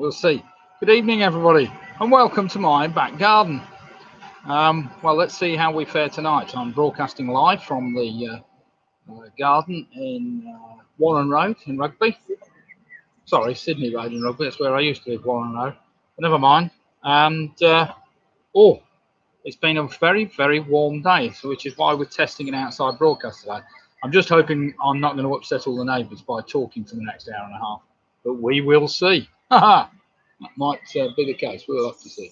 We'll see. Good evening, everybody, and welcome to my back garden. Well, let's see how we fare tonight. I'm broadcasting live from the garden in Warren Road in Rugby. Sorry, Sydney Road in Rugby. That's where I used to live, Warren Road. But never mind. And it's been a very, very warm day, so which is why we're testing an outside broadcast today. I'm just hoping I'm not going to upset all the neighbours by talking for the next hour and a half, but we will see. That might be the case. We'll have to see.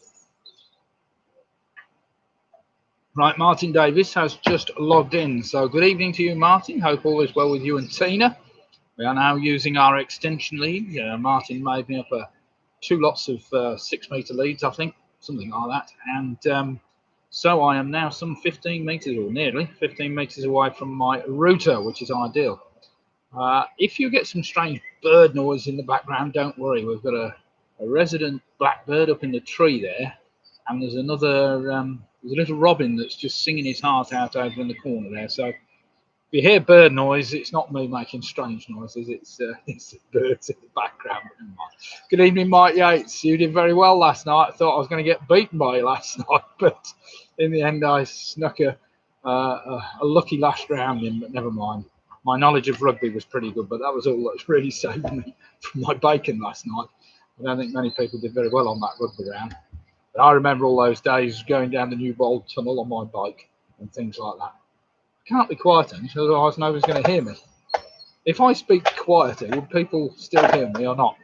Right, Martin Davis has just logged in. So good evening to you, Martin. Hope all is well with you and Tina. We are now using our extension lead. Martin made me up two lots of 6 metre leads, I think, something like that. And so I am now some 15 metres, or nearly 15 metres away from my router, which is ideal. If you get some strange bird noise in the background, don't worry. We've got a resident blackbird up in the tree there, and there's another, there's a little robin that's just singing his heart out over in the corner there. So if you hear bird noise, it's not me making strange noises, it's the birds in the background. Good evening, Mike Yates. You did very well last night. I thought I was going to get beaten by you last night, but in the end I snuck a lucky last round in, but never mind. My knowledge of rugby was pretty good, but that was all that really saved me from my bacon last night. I don't think many people did very well on that rugby round. But I remember all those days going down the New Bold Tunnel on my bike and things like that. I can't be quiet, otherwise nobody's going to hear me. If I speak quietly, will people still hear me or not?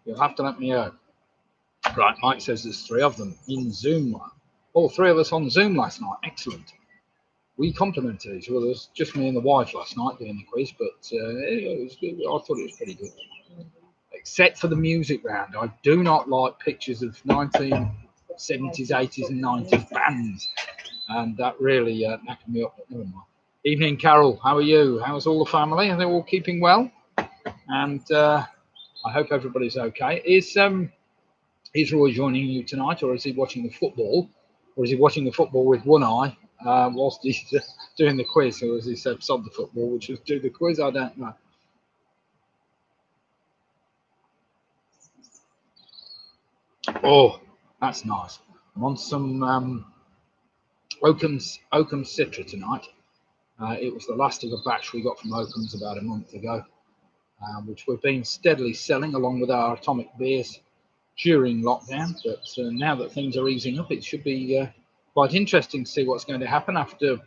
You'll have to let me know. Right, Mike says there's 3 of them in Zoom. All 3 of us on Zoom last night. Excellent. We complimented each other. It was just me and the wife last night doing the quiz, but it was good. I thought it was pretty good. Except for the music round. I do not like pictures of 1970s, 80s and 90s bands. And that really knackered me up, but never mind. Evening, Carol. How are you? How's all the family? Are they all keeping well? And I hope everybody's okay. Is Roy joining you tonight, or is he watching the football? Or is he watching the football with one eye whilst he's doing the quiz? Or as he said, sod the football, which is do the quiz? I don't know. Oh, that's nice. I'm on some Oakham's Citra tonight. It was the last of a batch we got from Oakham's about a month ago, which we've been steadily selling along with our atomic beers during lockdown. But now that things are easing up, it should be quite interesting to see what's going to happen after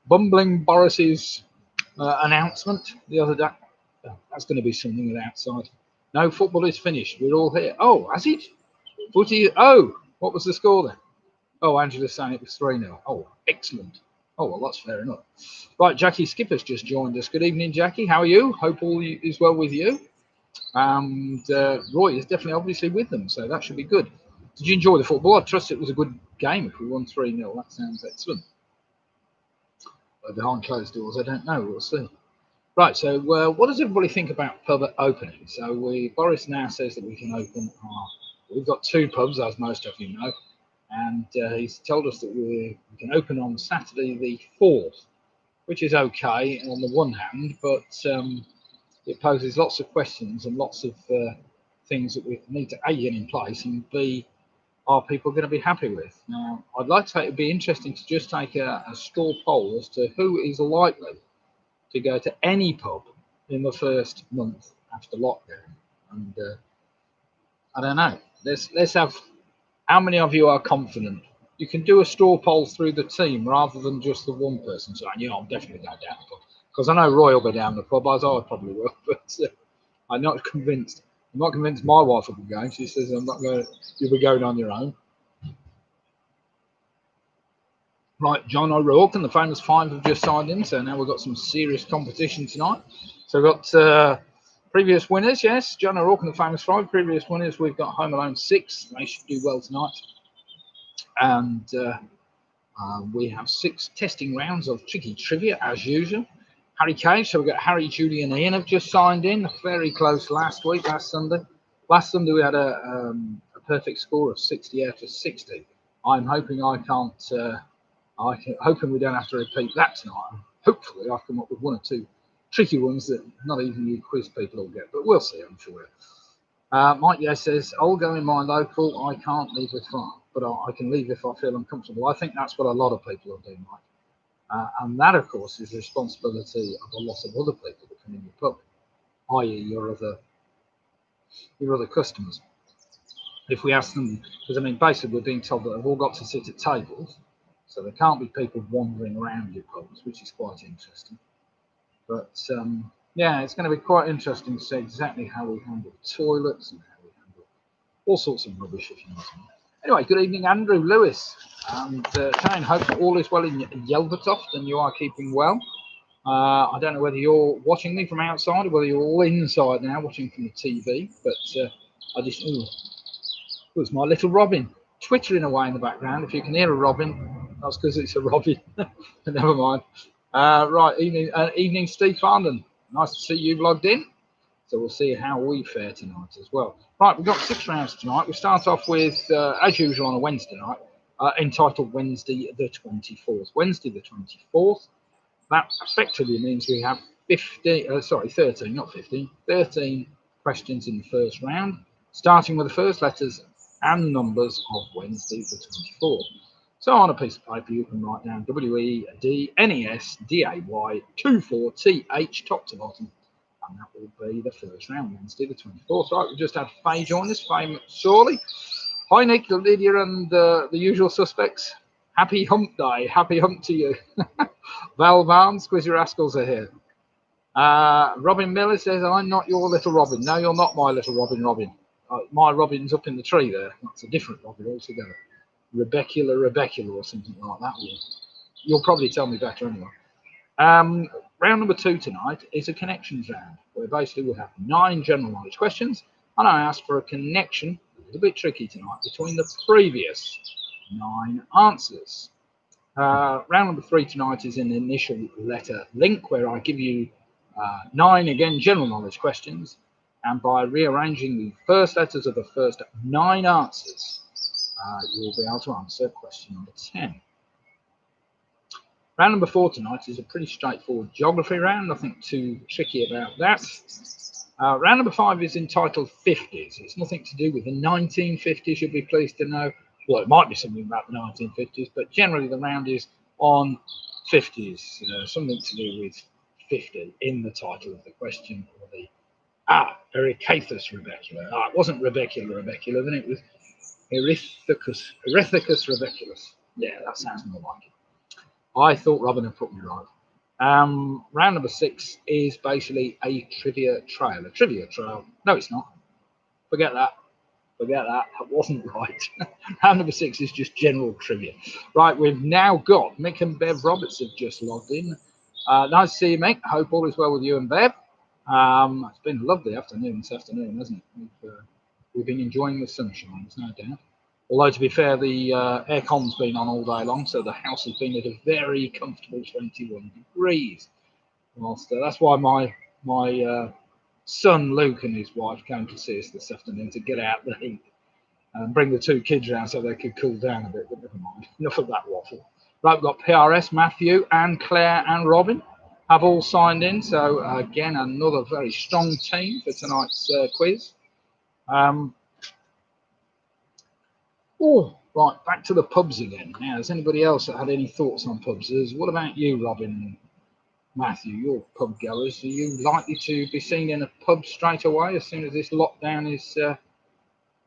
bumbling Boris's announcement the other day. Oh, that's going to be something with outside. No, football is finished. We're all here. Oh, has it? Oh, what was the score then? Oh, Angela's saying it was 3-0. Oh, excellent. Oh, well, that's fair enough. Right, Jackie Skipper's just joined us. Good evening, Jackie. How are you? Hope all is well with you. And Roy is definitely obviously with them, so that should be good. Did you enjoy the football? I trust it was a good game if we won 3-0. That sounds excellent. But behind closed doors, I don't know. We'll see. Right, so what does everybody think about pub opening? So Boris now says that we can open we've got 2 pubs, as most of you know, and he's told us that we can open on Saturday the 4th, which is okay on the one hand, but it poses lots of questions and lots of things that we need to A, get in place, and B, are people going to be happy with? Now, I'd like to say it'd be interesting to just take a straw poll as to who is likely to go to any pub in the first month after lockdown. And I don't know. Let's have. How many of you are confident? You can do a straw poll through the team rather than just the one person saying, "Yeah, I'm definitely going down the pub." Because I know Roy will be down the pub, as I probably will. But I'm not convinced. I'm not convinced my wife will be going. She says, "I'm not going. You'll be going on your own." Right, John O'Rourke and the famous 5 have just signed in, so now we've got some serious competition tonight. So we've got previous winners, yes, John O'Rourke and the famous 5. Previous winners, we've got Home Alone 6. They should do well tonight. And we have 6 testing rounds of tricky trivia, as usual. Harry Cage, so we've got Harry, Julie and Ian have just signed in. Very close last Sunday. Last Sunday we had a perfect score of 60 out of 60. I'm hoping I can't... hoping we don't have to repeat that tonight. Hopefully I'll come up with 1 or 2 tricky ones that not even you quiz people will get, but we'll see, I'm sure. Mike Yes says, I'll go in my local. I can't leave if but I can leave if I feel uncomfortable. I think that's what a lot of people are doing, Mike. And that, of course, is the responsibility of a lot of other people that come in your pub, i.e. your other customers. If we ask them, because I mean, basically we're being told that they've all got to sit at tables, so there can't be people wandering around your pubs, which is quite interesting. But yeah, it's going to be quite interesting to see exactly how we handle toilets and how we handle all sorts of rubbish, if you know what I mean. Anyway, good evening, Andrew Lewis. And Shane, hope all is well in Yelvertoft and you are keeping well. I don't know whether you're watching me from outside or whether you're all inside now watching from the TV, but I just, it was my little robin twittering away in the background. If you can hear a robin, that's because it's a robin. Never mind. Right, evening, Steve Farndon. Nice to see you logged in. So we'll see how we fare tonight as well. Right, we've got 6 rounds tonight. We start off with, as usual on a Wednesday night, entitled Wednesday the 24th. Wednesday the 24th. That effectively means we have 13, not 15, 13 questions in the first round, starting with the first letters and numbers of Wednesday the 24th. So on a piece of paper, you can write down WEDNESDAY24TH top to bottom, and that will be the first round, Wednesday the 24th. Right, we just had Faye join us, Faye McSorley. Hi, Nick, Lydia, and the usual suspects. Happy hump day. Happy hump to you. Val Barnes, Squizzy Rascals are here. Robin Miller says, I'm not your little Robin. No, you're not my little Robin. My Robin's up in the tree there. That's a different Robin altogether. Rebecula or something like that. You'll probably tell me better anyway. Round number 2 tonight is a connections round, where basically we have 9 general knowledge questions, and I ask for a connection, a little bit tricky tonight, between the previous 9 answers. Round number 3 tonight is an initial letter link, where I give you 9, again, general knowledge questions, and by rearranging the first letters of the first 9 answers, you'll be able to answer question number 10. Round number 4 tonight is a pretty straightforward geography round, nothing too tricky about that. Round number 5 is entitled 50s. It's nothing to do with the 1950s, you'll be pleased to know. Well, it might be something about the 1950s, but generally the round is on 50s, something to do with 50 in the title of the question. Or the Ericathus Rebecula. It wasn't Rebecula, then it was Erithicus Rebeculus. Yeah, that sounds more like it. I thought Robin had put me right. Round number 6 is basically a trivia trail. No, it's not. Forget that. That wasn't right. Round number 6 is just general trivia. Right, we've now got Mick and Bev Roberts have just logged in. Nice to see you, Mick. Hope all is well with you and Bev. It's been a lovely afternoon this afternoon, hasn't it? We've been enjoying the sunshine, there's no doubt. Although, to be fair, the aircon's been on all day long, so the house has been at a very comfortable 21 degrees. Whilst that's why my son Luke and his wife came to see us this afternoon to get out the heat and bring the 2 kids around so they could cool down a bit, but never mind. Enough of that waffle. Right, we've got PRS, Matthew and Claire and Robin have all signed in. So again, another very strong team for tonight's quiz. Right, back to the pubs again. Now, has anybody else that had any thoughts on pubs? What about you, Robin? Matthew, you're pub goers. Are you likely to be seen in a pub straight away as soon as this lockdown is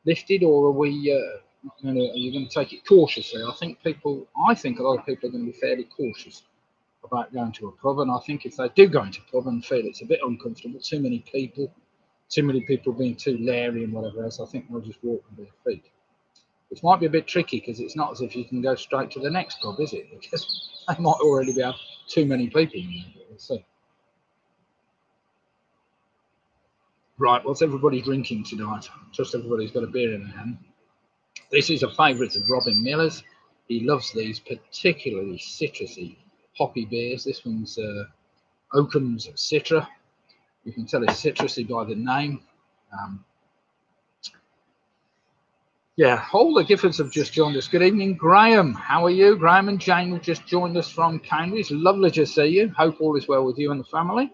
lifted, or are you going to take it cautiously? I think a lot of people are going to be fairly cautious about going to a pub, and I think if they do go into a pub and feel it's a bit uncomfortable, too many people being too leery and whatever else, I think they'll just walk on their feet. Which might be a bit tricky because it's not as if you can go straight to the next pub, is it? Because they might already be have too many people in there. We'll see. Right, what's everybody drinking tonight? Just everybody's got a beer in their hand. This is a favourite of Robin Miller's. He loves these particularly citrusy, hoppy beers. This one's Oakham's Citra. You can tell it's citrusy by the name. All the Giffords have just joined us. Good evening, Graham. How are you? Graham and Jane have just joined us from Cambridge. Lovely to see you. Hope all is well with you and the family.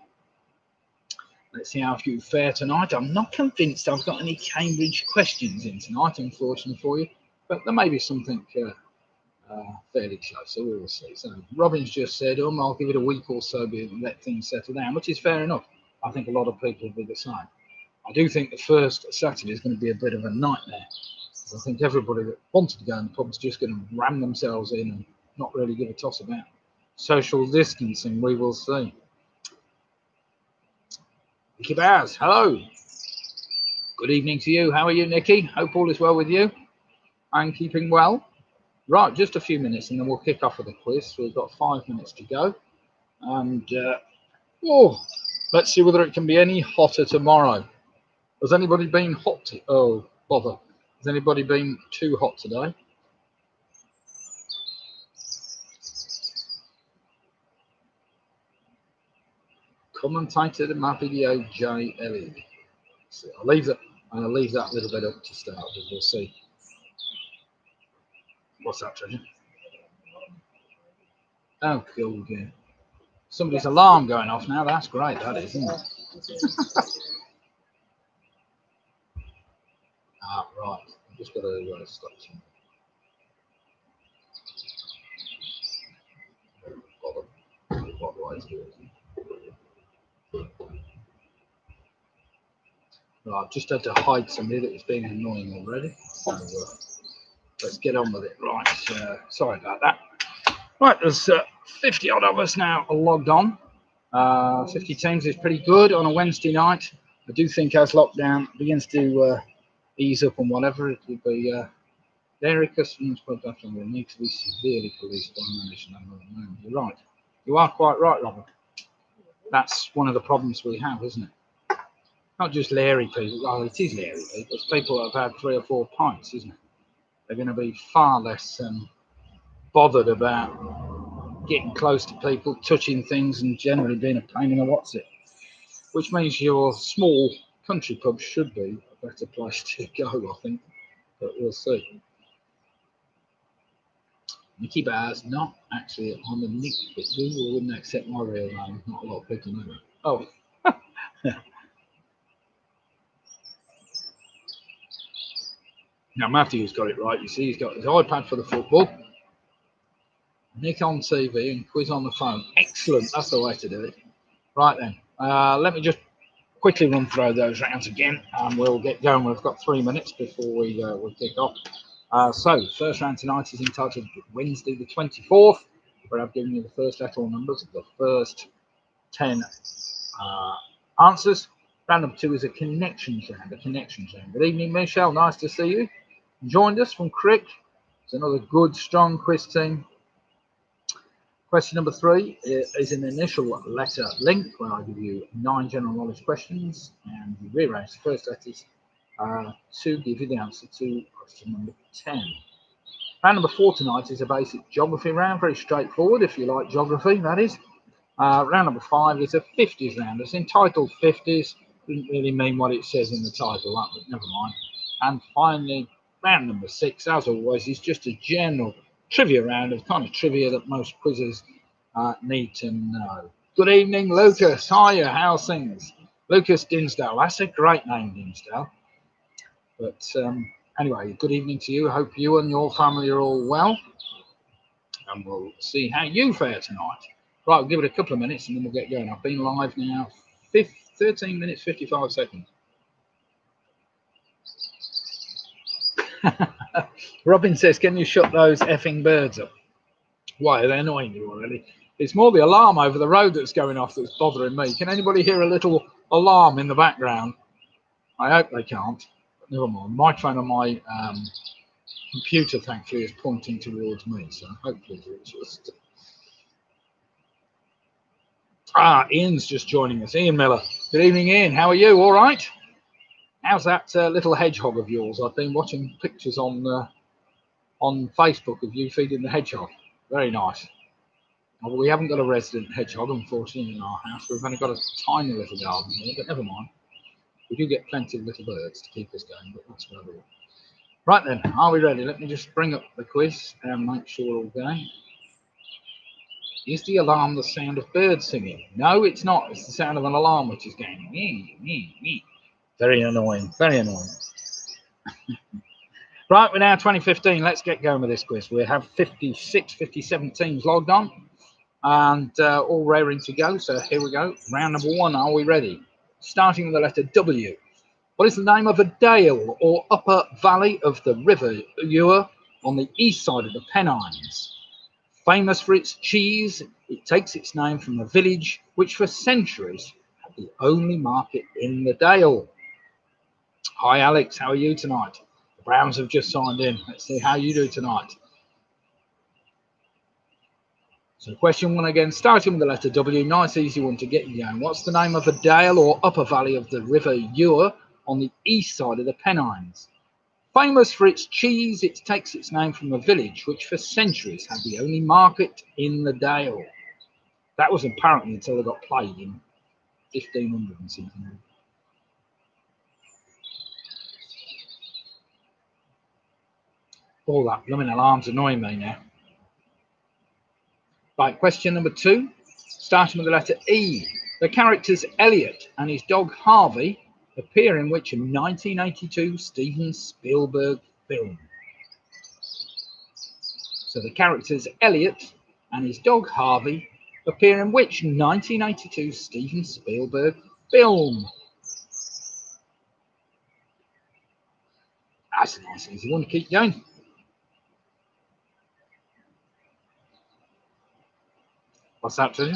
Let's see how few fare tonight. I'm not convinced I've got any Cambridge questions in tonight, unfortunately for you, but there may be something fairly close, so we'll see. So Robin's just said, I'll give it a week or so and let things settle down, which is fair enough. I think a lot of people will be the same. I do think the first Saturday is going to be a bit of a nightmare. I think everybody that wanted to go in the pub is just going to ram themselves in and not really give a toss about social distancing. We will see. Nicky Bowers, hello. Good evening to you. How are you, Nicky? Hope all is well with you. I'm keeping well. Right, just a few minutes and then we'll kick off with the quiz. We've got 5 minutes to go. And let's see whether it can be any hotter tomorrow. Has anybody been hot? Oh, bother. Has anybody been too hot today? Commentator the my video JLE. So I'll leave that a little bit up to start, but we'll see. What's that, Treasure? Oh, cool, yeah. Somebody's alarm going off now. That's great, that is, isn't it? Right. I've just got to stop. What do I do? Right, I've just had to hide somebody that was being annoying already. So let's get on with it. Right, sorry about that. Right, there's 50 odd of us now logged on. 50 teams is pretty good on a Wednesday night. I do think as lockdown begins to ease up and whatever, it will be dairy customers production will need to be severely policed by management. You're right. You are quite right, Robert. That's one of the problems we have, isn't it? Not just leery people. Oh, it is leery people. It's people that have had 3 or 4 pints, isn't it? They're going to be far less bothered about getting close to people, touching things, and generally being a pain in the what's it. Which means your small country pub should be a better place to go, I think. But we'll see. Nicky Bowers, not actually on the nick, but Google wouldn't accept my real name. Not a lot of people know that. Oh. Now Matthew's got it right. You see, he's got his iPad for the football, Nick on TV, and quiz on the phone. Excellent. That's the way to do it. Right then. Let me just quickly run through those rounds again, and we'll get going. We've got 3 minutes before we kick off. So, first round tonight is entitled Wednesday the 24th, where I've given you the first letter numbers of the first 10 answers. Round number 2 is a connections round. Good evening, Michelle. Nice to see you. Joined us from Crick. It's another good, strong quiz team. Question number 3 is an initial letter link, where I give you 9 general knowledge questions, and you rearrange the first letters to give you the answer to question number 10. Round number 4 tonight is a basic geography round, very straightforward if you like geography, that is. Round number 5 is a 50s round. It's entitled 50s, doesn't really mean what it says in the title, but never mind. And finally, round number 6, as always, is just a general trivia round of kind of trivia that most quizzes need to know. Good evening, Lucas. Hiya, how's things? Lucas Dinsdale. That's a great name, Dinsdale. But anyway, good evening to you. I hope you and your family are all well. And we'll see how you fare tonight. Right, we'll give it a couple of minutes and then we'll get going. I've been live now 13 minutes, 55 seconds. Robin says, can you shut those effing birds up? Why, are they annoying you already? It's more the alarm over the road that's going off that's bothering me. Can anybody hear a little alarm in the background? I hope they can't. But never mind. The microphone on my computer, thankfully, is pointing towards me. So hopefully it's just... Ian's just joining us. Ian Miller. Good evening, Ian. How are you? All right? How's that little hedgehog of yours? I've been watching pictures on Facebook of you feeding the hedgehog. Very nice. Well, we haven't got a resident hedgehog, unfortunately, in our house. We've only got a tiny little garden here, but never mind. We do get plenty of little birds to keep us going, but that's where we are. Right then, are we ready? Let me just bring up the quiz and make sure we're all going. Is the alarm the sound of birds singing? No, it's not. It's the sound of an alarm which is going me, me, me. Very annoying. Very annoying. Right, we're now 2015. Let's get going with this quiz. We have 56, 57 teams logged on and all raring to go. So here we go. Round number one. Are we ready? Starting with the letter W. What is the name of a dale or upper valley of the River Eure on the east side of the Pennines? Famous for its cheese, it takes its name from a village which for centuries had the only market in the Dale. Hi Alex, how are you tonight? The Browns have just signed in. Let's see how you do tonight. So question one again, starting with the letter W, nice easy one to get you going. What's the name of a dale or upper valley of the River Eure on the east side of the Pennines? Famous for its cheese, it takes its name from a village which for centuries had the only market in the Dale. That was apparently until they got plague in 1500 and something. All that blooming alarm's annoying me now. Right, question number two, starting with the letter E. The characters Elliot and his dog Harvey appear in which 1982 Steven Spielberg film? So the characters Elliot and his dog Harvey appear in which 1982 Steven Spielberg film? That's a nice easy one to keep going. What's that to you?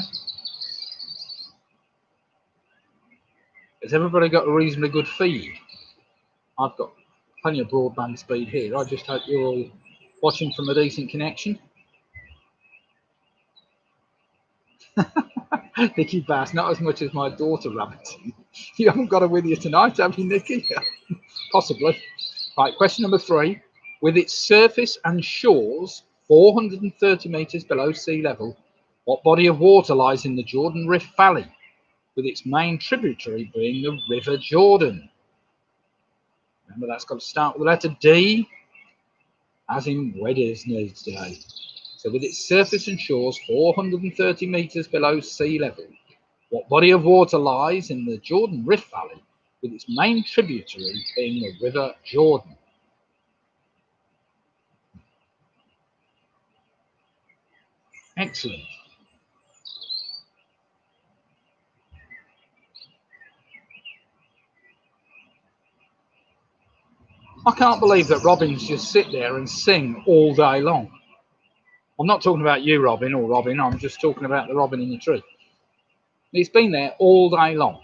Has everybody got a reasonably good feed? I've got plenty of broadband speed here. I just hope you're all watching from a decent connection. Nicky Bass, not as much as my daughter Rabbiting. You haven't got her with you tonight, have you, Nicky? Possibly. Right, question number three. With its surface and shores 430 metres below sea level, what body of water lies in the Jordan Rift Valley, with its main tributary being the River Jordan? Remember, that's got to start with the letter D, as in Wednesday. So with its surface and shores 430 metres below sea level, what body of water lies in the Jordan Rift Valley, with its main tributary being the River Jordan? Excellent. I can't believe that robins just sit there and sing all day long. I'm not talking about you, Robin, or Robin. I'm just talking about the robin in the tree. It's been there all day long,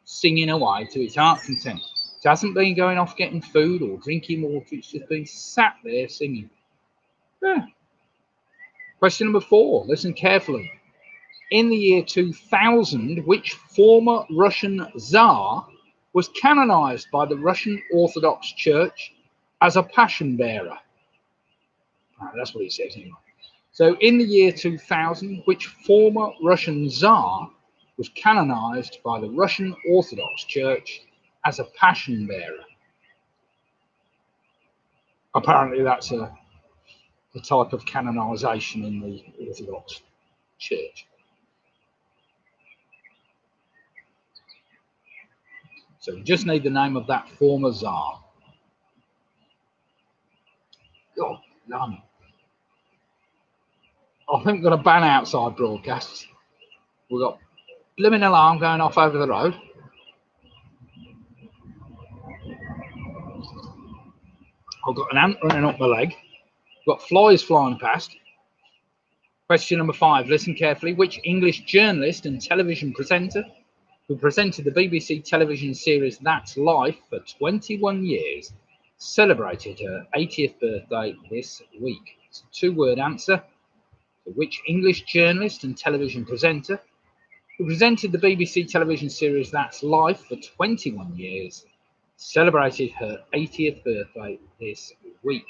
singing away to its heart's content. It hasn't been going off getting food or drinking water. It's just been sat there singing. Yeah. Question number four. Listen carefully. In the year 2000, which former Russian Tsar was canonized by the Russian Orthodox Church as a passion bearer? That's what he says anyway. So in the year 2000, which former Russian Tsar was canonized by the Russian Orthodox Church as a passion bearer? Apparently that's a type of canonization in the Orthodox Church. So we just need the name of that former Tsar. God, damn. I think we're going to ban outside broadcasts. We've got blooming alarm going off over the road. I've got an ant running up my leg. I've got flies flying past. Question number five, listen carefully. Which English journalist and television presenter who presented the BBC television series That's Life for 21 years celebrated her 80th birthday this week? It's a two-word answer. Which English journalist and television presenter who presented the BBC television series That's Life for 21 years celebrated her 80th birthday this week?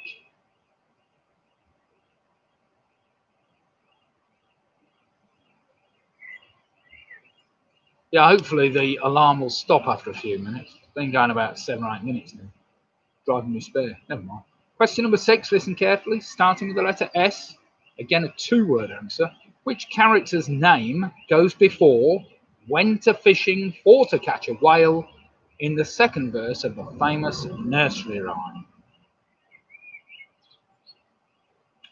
Yeah, hopefully the alarm will stop after a few minutes. It's been going about 7 or 8 minutes now. Driving me spare. Never mind. Question number six, listen carefully, starting with the letter S. Again, a two-word answer. Which character's name goes before "went a fishing for to catch a whale" in the second verse of the famous nursery rhyme?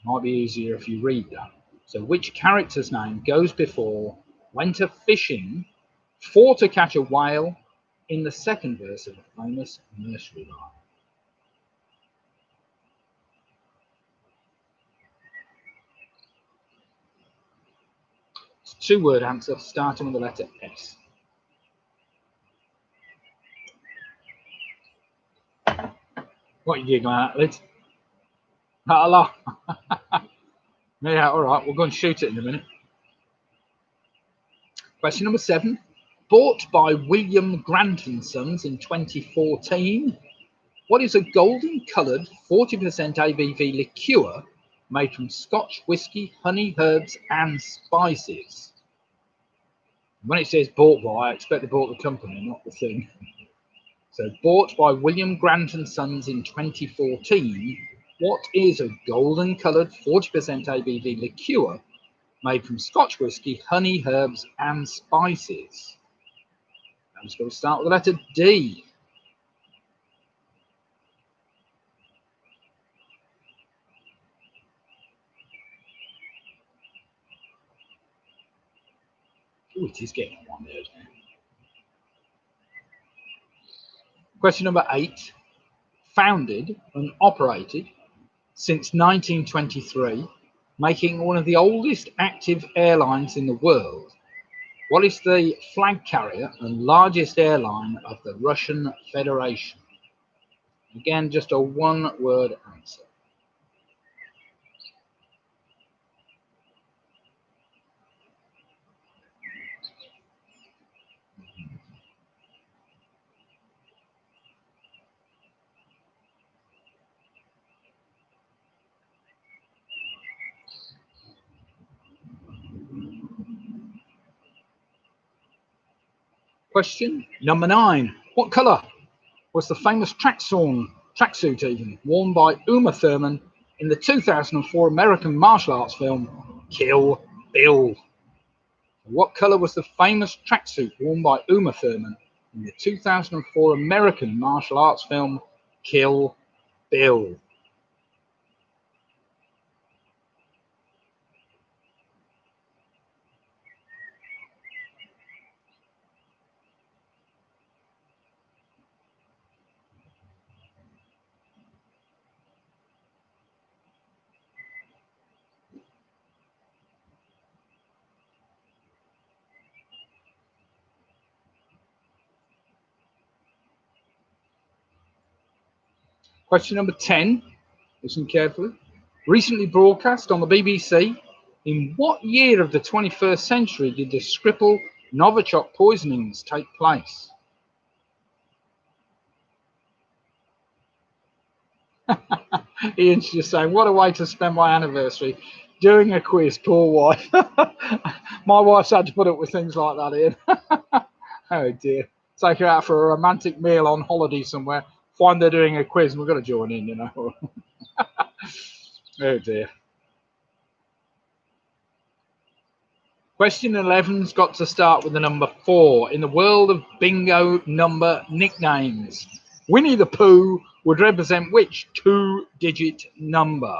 Might be easier if you read that. So which character's name goes before "went a fishing for to catch a whale" in the second verse of the famous nursery rhyme? It's a two-word answer starting with the letter S. What are you giggling at, Liz? Not a lot. Yeah, all right. We'll go and shoot it in a minute. Question number 7. Bought by William Grant and Sons in 2014, what is a golden coloured 40% ABV liqueur made from Scotch whisky, honey, herbs and spices? When it says bought by, I expect they bought the company, not the thing. So bought by William Grant and Sons in 2014, what is a golden coloured 40% ABV liqueur made from Scotch whisky, honey, herbs and spices? I'm just going to start with the letter D. Oh, it is getting one there, isn't it? Question number 8. Founded and operated since 1923, making one of the oldest active airlines in the world, what is the flag carrier and largest airline of the Russian Federation? Again, just a one-word answer. Question number 9. What colour was the famous tracksuit even, worn by Uma Thurman in the 2004 American martial arts film Kill Bill? What colour was the famous tracksuit worn by Uma Thurman in the 2004 American martial arts film Kill Bill? Question number 10, listen carefully. Recently broadcast on the BBC, in what year of the 21st century did the Skripal Novichok poisonings take place? Ian's just saying, what a way to spend my anniversary doing a quiz, poor wife. My wife's had to put up with things like that, Ian. Oh dear. Take her out for a romantic meal on holiday somewhere, find they're doing a quiz and we've got to join in, you know. Oh dear. Question 11's got to start with the number 4. In the world of bingo number nicknames, Winnie the Pooh would represent which 2-digit number?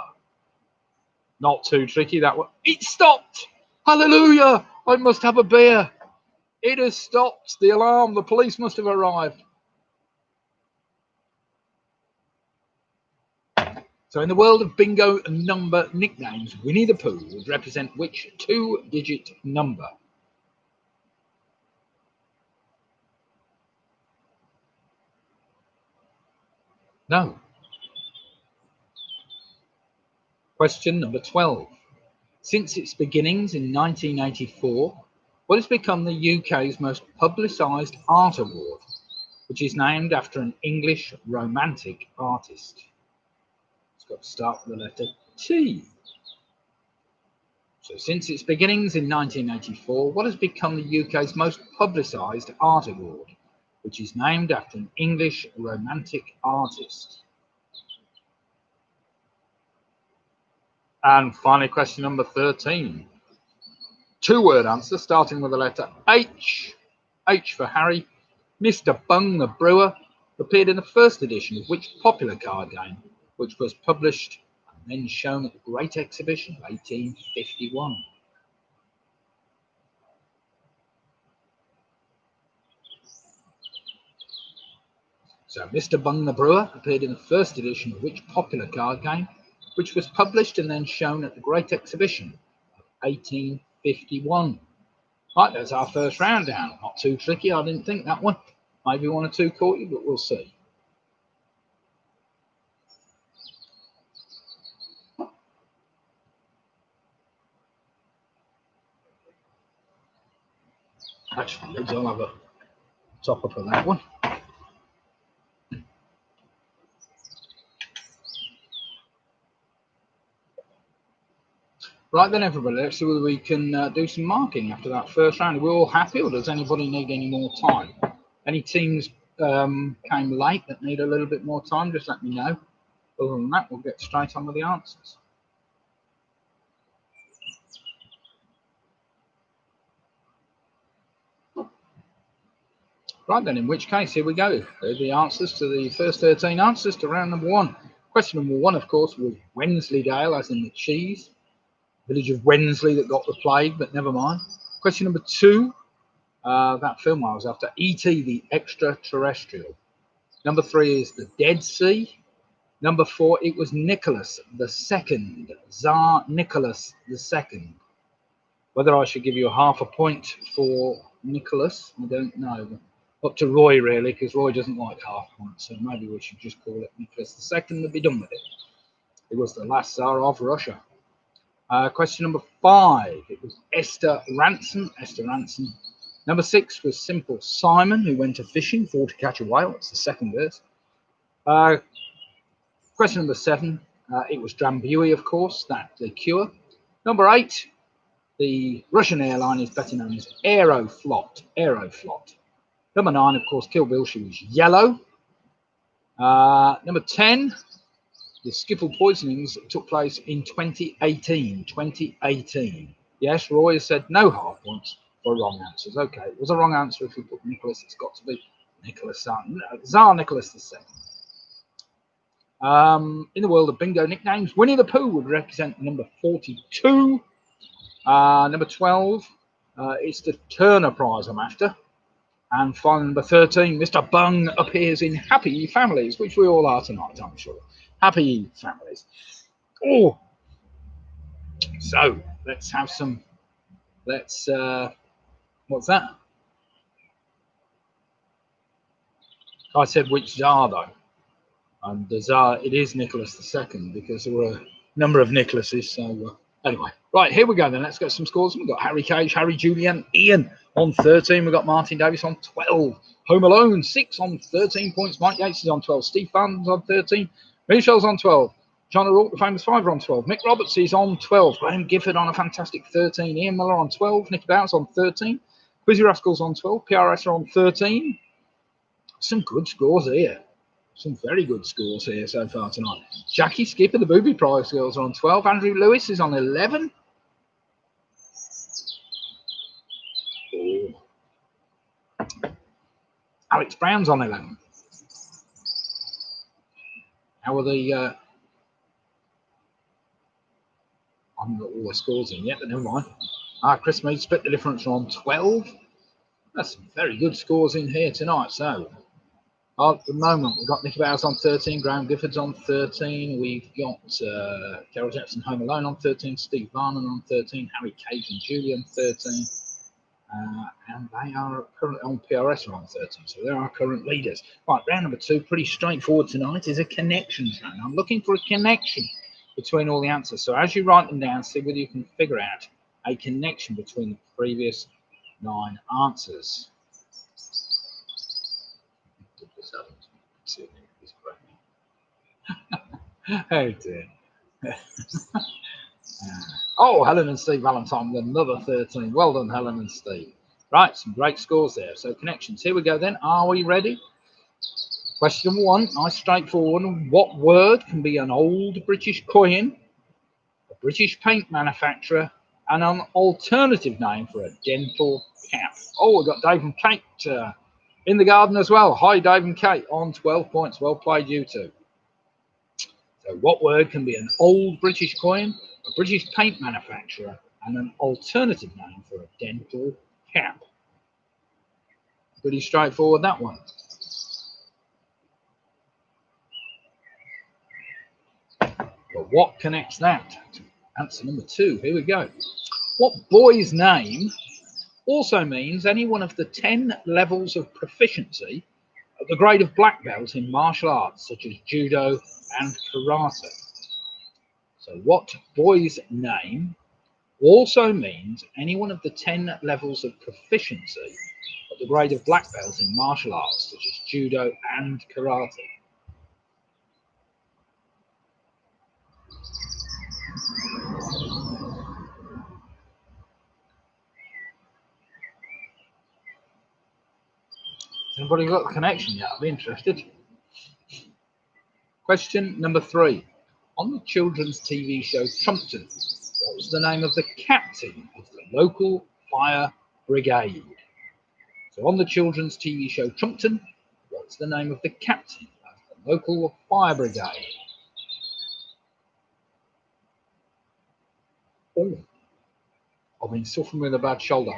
Not too tricky, that one. It stopped! Hallelujah! I must have a beer. It has stopped. The alarm. The police must have arrived. So in the world of bingo number nicknames, Winnie the Pooh would represent which 2-digit number? No. Question number 12. Since its beginnings in 1984, what has become the UK's most publicised art award, which is named after an English romantic artist? It's got to start with the letter T. So since its beginnings in 1984, what has become the UK's most publicised art award, which is named after an English romantic artist? And finally, question number 13. Two-word answer starting with the letter H. H for Harry. Mr. Bung the Brewer appeared in the first edition of which popular card game, which was published and then shown at the Great Exhibition of 1851? So, Mr. Bung the Brewer appeared in the first edition of which popular card game, which was published and then shown at the Great Exhibition of 1851. Right, that's our first round down. Not too tricky, I didn't think that one. Maybe one or two caught you, but we'll see. Actually, I'll have a top up of that one. Right then, everybody, let's see whether we can do some marking after that first round. Are we all happy, or does anybody need any more time? Any teams came late that need a little bit more time, just let me know. Other than that, we'll get straight on with the answers. Right then, in which case, here we go. There are the answers to the first 13 answers to round number one. Question number one, of course, was Wensleydale, as in the cheese. Village of Wensley that got the plague, but never mind. Question number two, that film I was after, E.T. the Extraterrestrial. Number three is the Dead Sea. Number four, it was Nicholas II, Tsar Nicholas II. Whether I should give you a half a point for Nicholas, I don't know. Up to Roy, really, because Roy doesn't like half points, so maybe we should just call it Nicholas II and be done with it. He was the last Tsar of Russia. Question number five, it was Esther Ranson. Number six was Simple Simon, who went a fishing for to catch a whale. That's the second verse. Question number seven, it was Drambuie, of course, that the cure. Number eight, the Russian airline is better known as Aeroflot. Number nine, of course, Kill Bill, she was yellow. Number 10, the Skiffle poisonings took place in 2018. Yes, Roy has said no half points for wrong answers. Okay, it was a wrong answer if we put Nicholas. It's got to be Nicholas Tsar Nicholas II. In the world of bingo nicknames, Winnie the Pooh would represent number 42. Number 12, it's the Turner Prize I'm after. And finally, number 13, Mr. Bung appears in Happy Families, which we all are tonight, I'm sure. Happy Families. Oh, so let's have some. What's that? I said which Tsar, though. And the Tsar, it is Nicholas II, because there were a number of Nicholases. So, anyway, right, here we go then. Let's get some scores. We've got Harry Cage, Harry Julian, Ian on 13. We've got Martin Davis on 12. Home Alone, 6 on 13 points. Mike Yates is on 12. Steve Barnes on 13. Michelle's on 12. John O'Rourke, the famous fiver, on 12. Mick Roberts is on 12. Graham Gifford on a fantastic 13. Ian Miller on 12. Nicky Bowers on 13. Quizzy Rascals on 12. PRS are on 13. Some good scores here. Some very good scores here so far tonight. Jackie Skipper, the Booby Prize girls, are on 12. Andrew Lewis is on 11. Oh. Alex Brown's on 11. How are the... I haven't got all the scores in yet, but never mind. Chris Mead, Split the Difference, are on 12. That's some very good scores in here tonight. So, at the moment, we've got Nicky Bowers on 13, Graham Gifford's on 13, we've got Carol Jackson Home Alone on 13, Steve Barnum on 13, Harry Cage and Julie on 13, and they are currently on PRS on 13, so they're our current leaders. Right, round number 2, pretty straightforward tonight, is a connections round. I'm looking for a connection between all the answers, so as you write them down, see whether you can figure out a connection between the previous 9 answers. Oh dear. Oh, Helen and Steve Valentine with another 13. Well done, Helen and Steve. Right, some great scores there. So connections. Here we go then. Are we ready? Question number 1, nice straightforward. What word can be an old British coin, a British paint manufacturer, and an alternative name for a dental cap. Oh, we've got Dave and Kate in the garden as well. Hi, Dave and Kate, on 12 points. Well played, you two. So what word can be an old British coin, a British paint manufacturer, and an alternative name for a dental cap? Pretty straightforward, that one. But what connects that to answer number 2? Here we go. What boy's name also means any one of the 10 levels of proficiency at the grade of black belt in martial arts, such as judo and karate? So what boy's name also means any one of the 10 levels of proficiency at the grade of black belt in martial arts, such as judo and karate? Anybody got the connection yet? I'd be interested. Question number 3. On the children's TV show Trumpton, what was the name of the captain of the local fire brigade? So on the children's TV show Trumpton, what's the name of the captain of the local fire brigade? Oh, I've been suffering with a bad shoulder.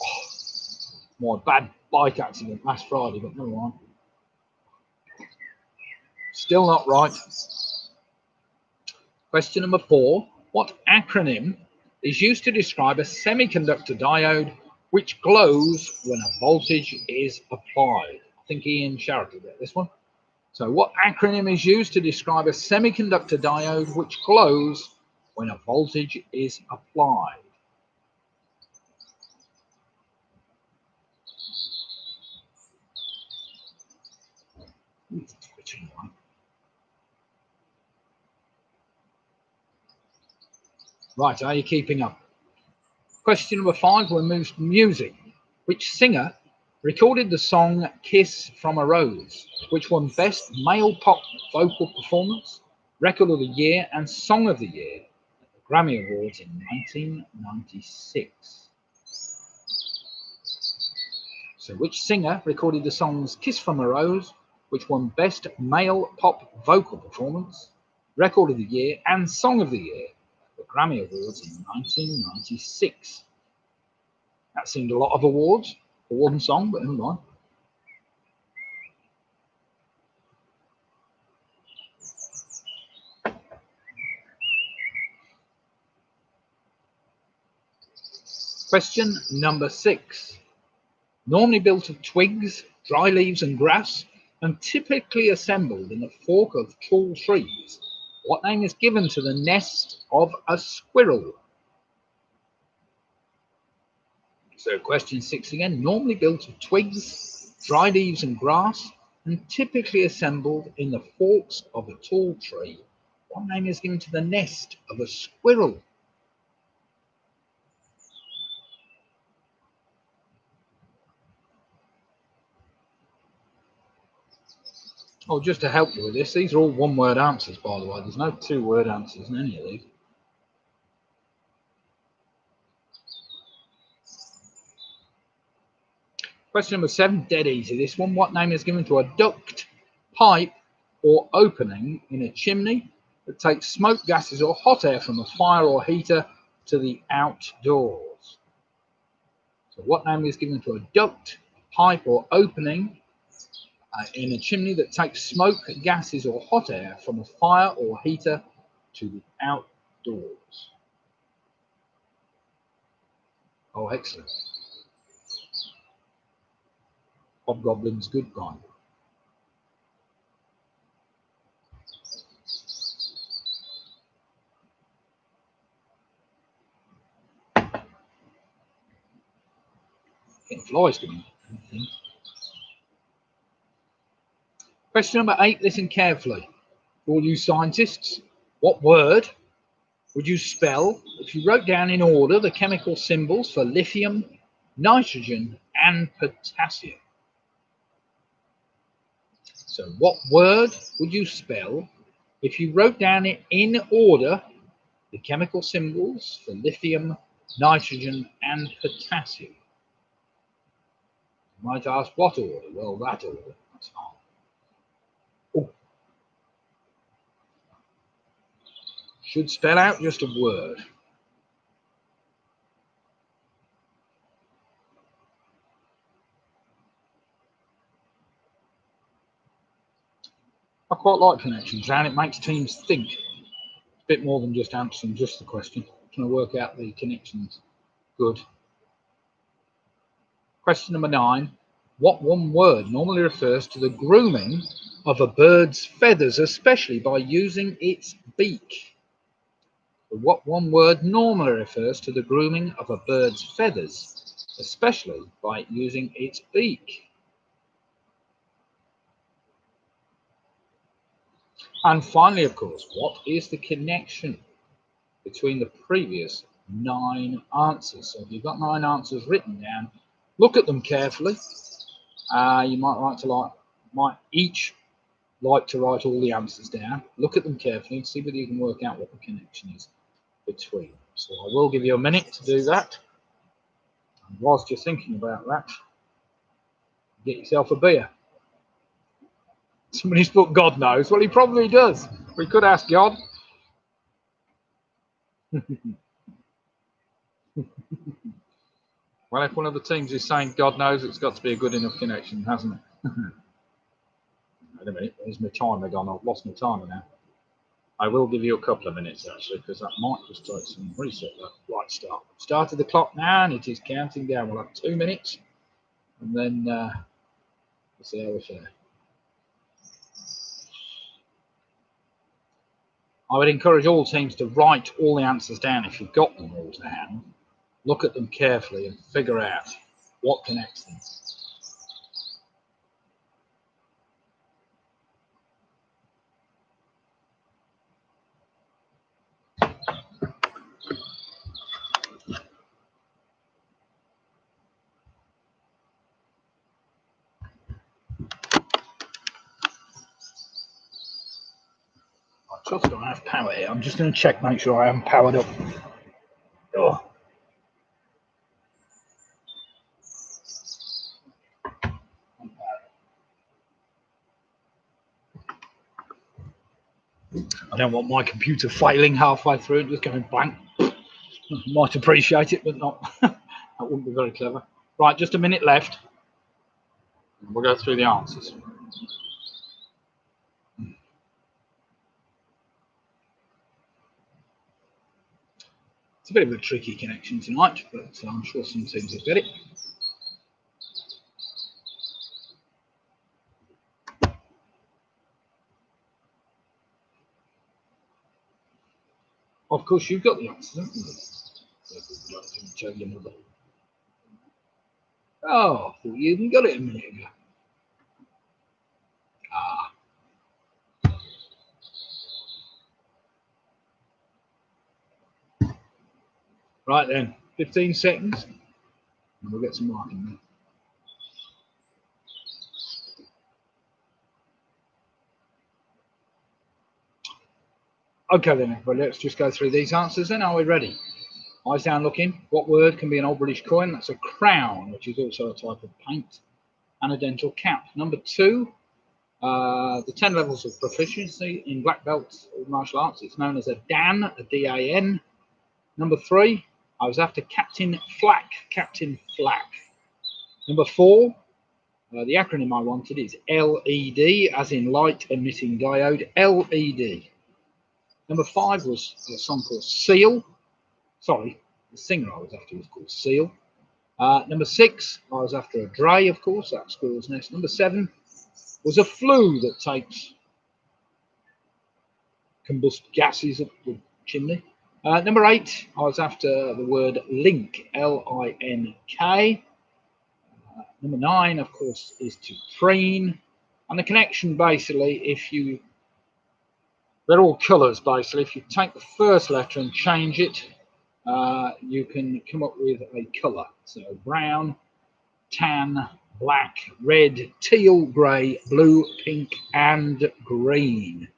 Oh, my bad bike accident last Friday, but never mind. Still not right. Question number 4. What acronym is used to describe a semiconductor diode which glows when a voltage is applied? I think Ian Sharrett will get this one. So what acronym is used to describe a semiconductor diode which glows when a voltage is applied? Right, are you keeping up? Question number 5, we move to music. Which singer recorded the song Kiss from a Rose, which won Best Male Pop Vocal Performance, Record of the Year and Song of the Year at the Grammy Awards in 1996? So which singer recorded the songs Kiss from a Rose, which won Best Male Pop Vocal Performance, Record of the Year and Song of the Year at the Grammy Awards in 1996? That seemed a lot of awards for one song, but never mind. Question number 6. Normally built of twigs, dry leaves and grass, and typically assembled in the fork of tall trees, what name is given to the nest of a squirrel? So question 6 again. Normally built of twigs, dry leaves and grass, and typically assembled in the forks of a tall tree, what name is given to the nest of a squirrel? Oh, just to help you with this, these are all one-word answers, by the way. There's no two-word answers in any of these. Question number 7, dead easy. This one, what name is given to a duct, pipe, or opening in a chimney that takes smoke, gases, or hot air from a fire or heater to the outdoors? So what name is given to a duct, pipe, or opening in a chimney that takes smoke, gases, or hot air from a fire or heater to the outdoors? Oh, excellent. Hobgoblin's Goodbye. Getting flies coming. Question number 8, listen carefully. For all you scientists, what word would you spell if you wrote down in order the chemical symbols for lithium, nitrogen, and potassium? So what word would you spell if you wrote down it in order the chemical symbols for lithium, nitrogen, and potassium. You might ask what order? Well, that order. That's hard. Oh. Should spell out just a word. I quite like connections, and it makes teams think. It's a bit more than just answering just the question. Trying to work out the connections. Good. Question number 9. What one word normally refers to the grooming of a bird's feathers, especially by using its beak? What one word normally refers to the grooming of a bird's feathers, especially by using its beak? And finally, of course, what is the connection between the previous 9 answers? So if you've got 9 answers written down, look at them carefully. You might each like to write all the answers down. Look at them carefully and see whether you can work out what the connection is between them. So I will give you a minute to do that. And whilst you're thinking about that, get yourself a beer. Somebody's put God knows. Well, he probably does. We could ask God. Well, if one of the teams is saying God knows, it's got to be a good enough connection, hasn't it? Wait a minute, where's my timer gone? I've lost my timer now. I will give you a couple of minutes, actually, because that might just take some reset. Right, start. Started the clock now, and it is counting down. We'll have 2 minutes, and then we'll see how we fare. I would encourage all teams to write all the answers down if you've got them all to hand. Look at them carefully and figure out what connects them. I just don't have power here. I'm just going to check, make sure I haven't powered up. Oh. I don't want my computer failing halfway through and just going blank. Might appreciate it, but not. That wouldn't be very clever. Right, just a minute left. We'll go through the answers. It's a bit of a tricky connection tonight, but I'm sure some teams will get it. Of course, you've got the answers, haven't you? Oh, I thought you even got it a minute ago. Ah. Right then, 15 seconds, and we'll get some marking there. Okay then, everybody, let's just go through these answers then. Are we ready? Eyes down looking. What word can be an old British coin? That's a crown, which is also a type of paint, and a dental cap. Number 2, the 10 levels of proficiency in black belt martial arts. It's known as a Dan, a D-A-N. Number 3, I was after Captain Flack. Captain Flack. Number 4, the acronym I wanted is LED, as in light emitting diode. LED. Number 5 was a song called Seal. Sorry, the singer I was after was called Seal. Number 6, I was after a dray, of course, that's Squirrel's Nest. Number 7 was a flue that takes combust gases up the chimney. Number 8, I was after the word link, L-I-N-K. Number 9, of course, is to preen. And the connection, basically, they're all colours, basically. If you take the first letter and change it, you can come up with a colour. So brown, tan, black, red, teal, grey, blue, pink, and green.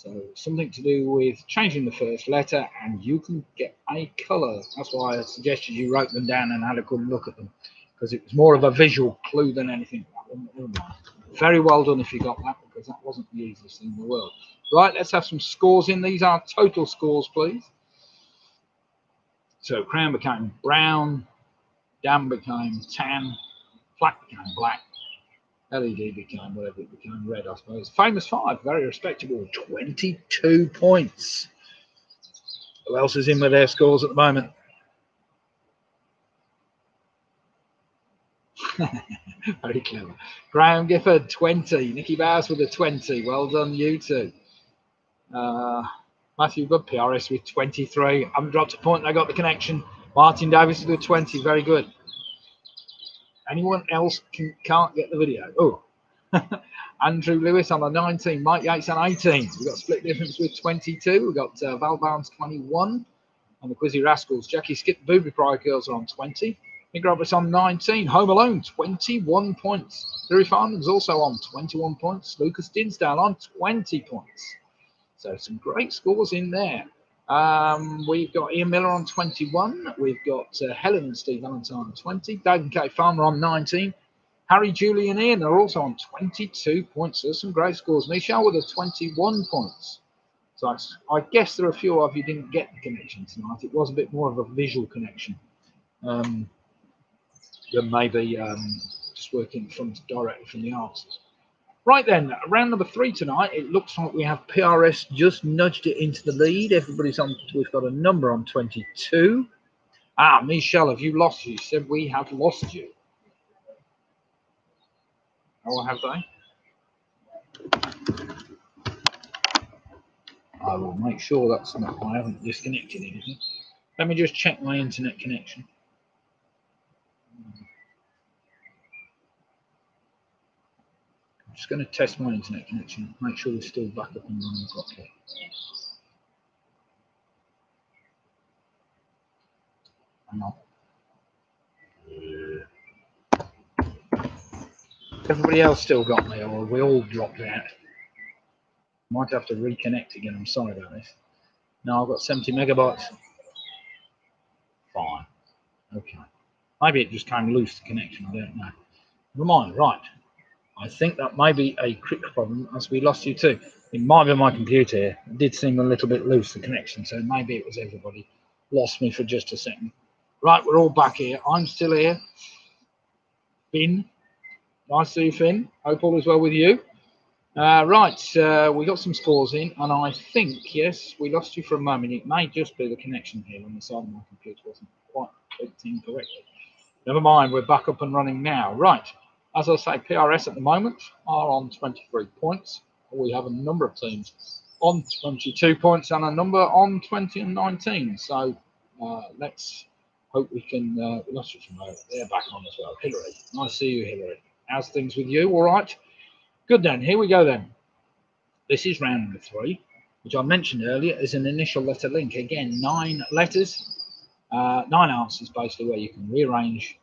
So something to do with changing the first letter, and you can get a colour. That's why I suggested you wrote them down and had a good look at them, because it was more of a visual clue than anything. Very well done if you got that, because that wasn't the easiest thing in the world. Right, let's have some scores in. These are total scores, please. So crown became brown, dam became tan, black became black, LED became whatever it became, red, I suppose. Famous five, very respectable, 22 points. Who else is in with their scores at the moment? Very clever. Graham Gifford, 20. Nicky Bowers with a 20. Well done, you two. Matthew Good, PRS with 23. Haven't dropped a point, I got the connection. Martin Davis with 20. Very good. Anyone else can't get the video? Oh, Andrew Lewis on a 19. Mike Yates on 18. We've got split difference with 22. We've got Val Barnes 21 on the Quizzy Rascals. Jackie Skip, Booby Pride Girls are on 20. Nick Roberts on 19. Home Alone, 21 points. Louis Farnham's also on 21 points. Lucas Dinsdale on 20 points. So some great scores in there. We've got Ian Miller on 21. We've got Helen and Steve Valentine on 20. David K. Farmer on 19. Harry, Julie and Ian are also on 22 points. So there's some great scores. Michelle with a 21 points. So I guess there are a few of you didn't get the connection tonight. It was a bit more of a visual connection than maybe just working directly from the answers. Right then, round number 3 tonight. It looks like we have PRS just nudged it into the lead. Everybody's on. We've got a number on 22. Michelle, have you lost you? Said we have lost you. Oh, have they? I will make sure that's not. I haven't disconnected anything. Let me just check my internet connection. I'm just going to test my internet connection, make sure we're still back up and running properly. Hang on. Everybody else still got me, or we all dropped out? Might have to reconnect again. I'm sorry about this. No, I've got 70 megabytes. Fine. Okay. Maybe it just came loose, the connection. I don't know. Never mind. Right. I think that may be a quick problem, as we lost you too. It might be my computer here. It did seem a little bit loose, the connection, so maybe it was everybody. Lost me for just a second. Right, we're all back here. I'm still here. Finn. Nice to see you, Finn. Hope all is well with you. We got some scores in, and I think, yes, we lost you for a moment. It may just be the connection here on the side of my computer wasn't quite connecting correctly. Never mind, we're back up and running now. Right. As I say, PRS at the moment are on 23 points. We have a number of teams on 22 points and a number on 20 and 19. So let's hope we can. We lost you from there. They're back on as well. Hillary, nice to see you, Hillary. How's things with you? All right. Good then. Here we go then. This is round number 3, which I mentioned earlier is an initial letter link. Again, 9 letters, 9 answers basically, where you can rearrange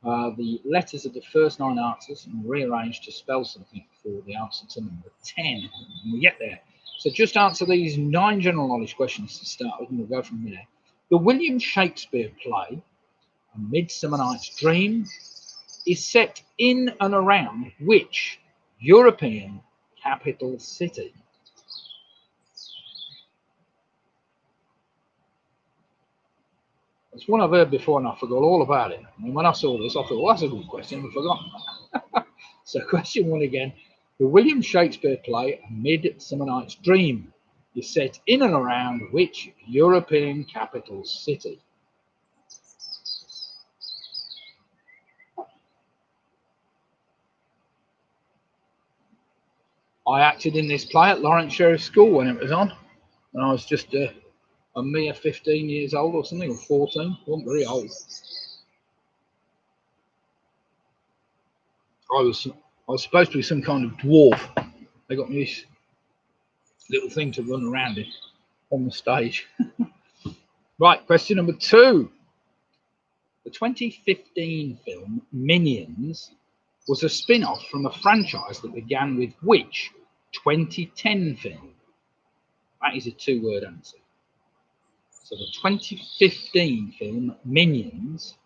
the letters of the first 9 answers and rearrange to spell something for the answer to number 10. And we get there. So just answer these 9 general knowledge questions to start with, and we'll go from there. The William Shakespeare play, A Midsummer Night's Dream, is set in and around which European capital city? It's one I've heard before and I forgot all about it. And when I saw this, I thought, well, that's a good question. I forgot. So question 1 again. The William Shakespeare play, A Midsummer Night's Dream, is set in and around which European capital city? I acted in this play at Lawrence Sheriff School when it was on. And I was just a mere 15 years old or something, or 14. I wasn't very old. I was supposed to be some kind of dwarf. They got me this little thing to run around it on the stage. Right, question number 2. The 2015 film Minions was a spin-off from a franchise that began with which 2010 film? That is a two-word answer. So the 2015 film Minions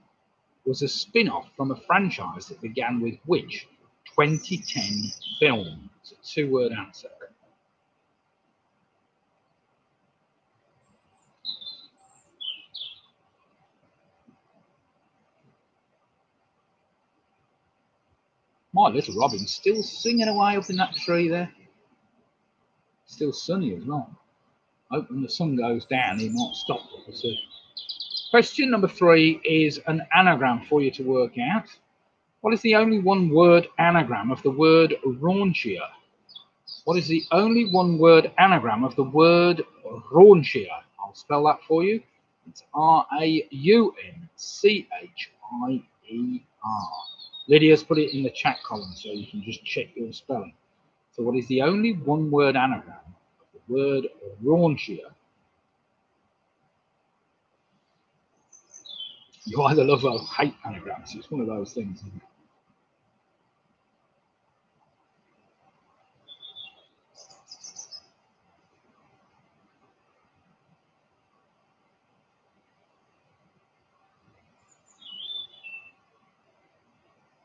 was a spin-off from a franchise that began with which 2010 film? It's a two-word answer. My little Robin's still singing away up in that tree there. Still sunny as well. Hope when the sun goes down, he might stop. We'll see. Question number 3 is an anagram for you to work out. What is the only one-word anagram of the word raunchier? What is the only one-word anagram of the word raunchier? I'll spell that for you. It's R-A-U-N-C-H-I-E-R. Lydia's put it in the chat column so you can just check your spelling. So what is the only one-word anagram of the word raunchier? You either love or hate anagrams. It's one of those things, isn't it?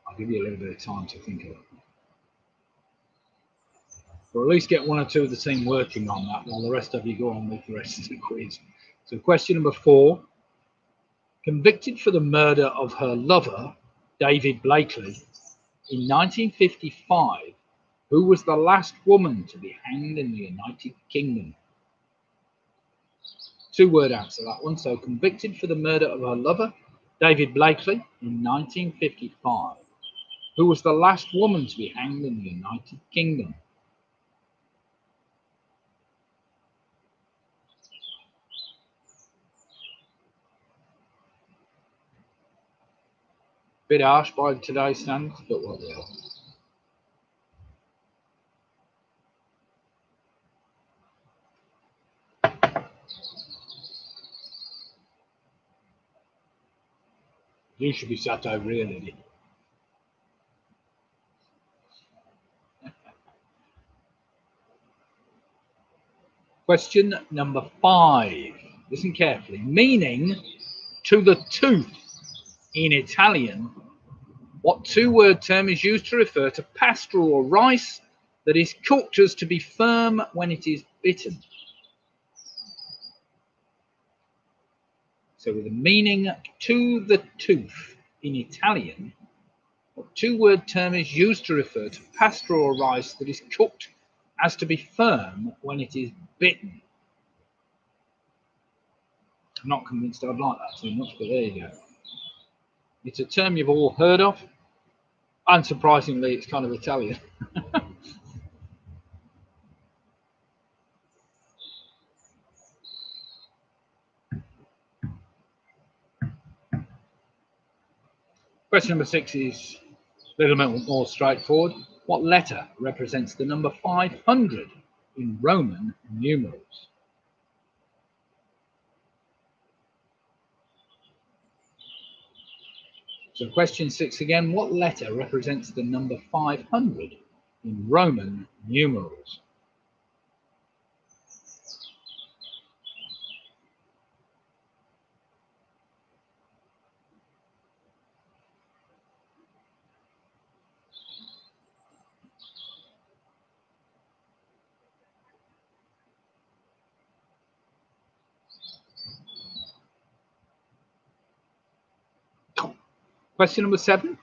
I'll give you a little bit of time to think of it. Or at least get one or two of the team working on that while the rest of you go on with the rest of the quiz. So question number 4. Convicted for the murder of her lover, David Blakely, in 1955, who was the last woman to be hanged in the United Kingdom? Two-word answer, that one. So convicted for the murder of her lover, David Blakely, in 1955. Who was the last woman to be hanged in the United Kingdom? Bit harsh by today's standards, but what the hell. You should be sat over here, Lily. Question number 5. Listen carefully. Meaning to the tooth in Italian, what two-word term is used to refer to pasta or rice that is cooked as to be firm when it is bitten? So with the meaning to the tooth in Italian, what two-word term is used to refer to pasta or rice that is cooked as to be firm when it is bitten? I'm not convinced I'd like that too much, but there you go. It's a term you've all heard of. Unsurprisingly, it's kind of Italian. Question number 6 is a little bit more straightforward. What letter represents the number 500 in Roman numerals? So question 6 again, what letter represents the number 500 in Roman numerals? Question number 7.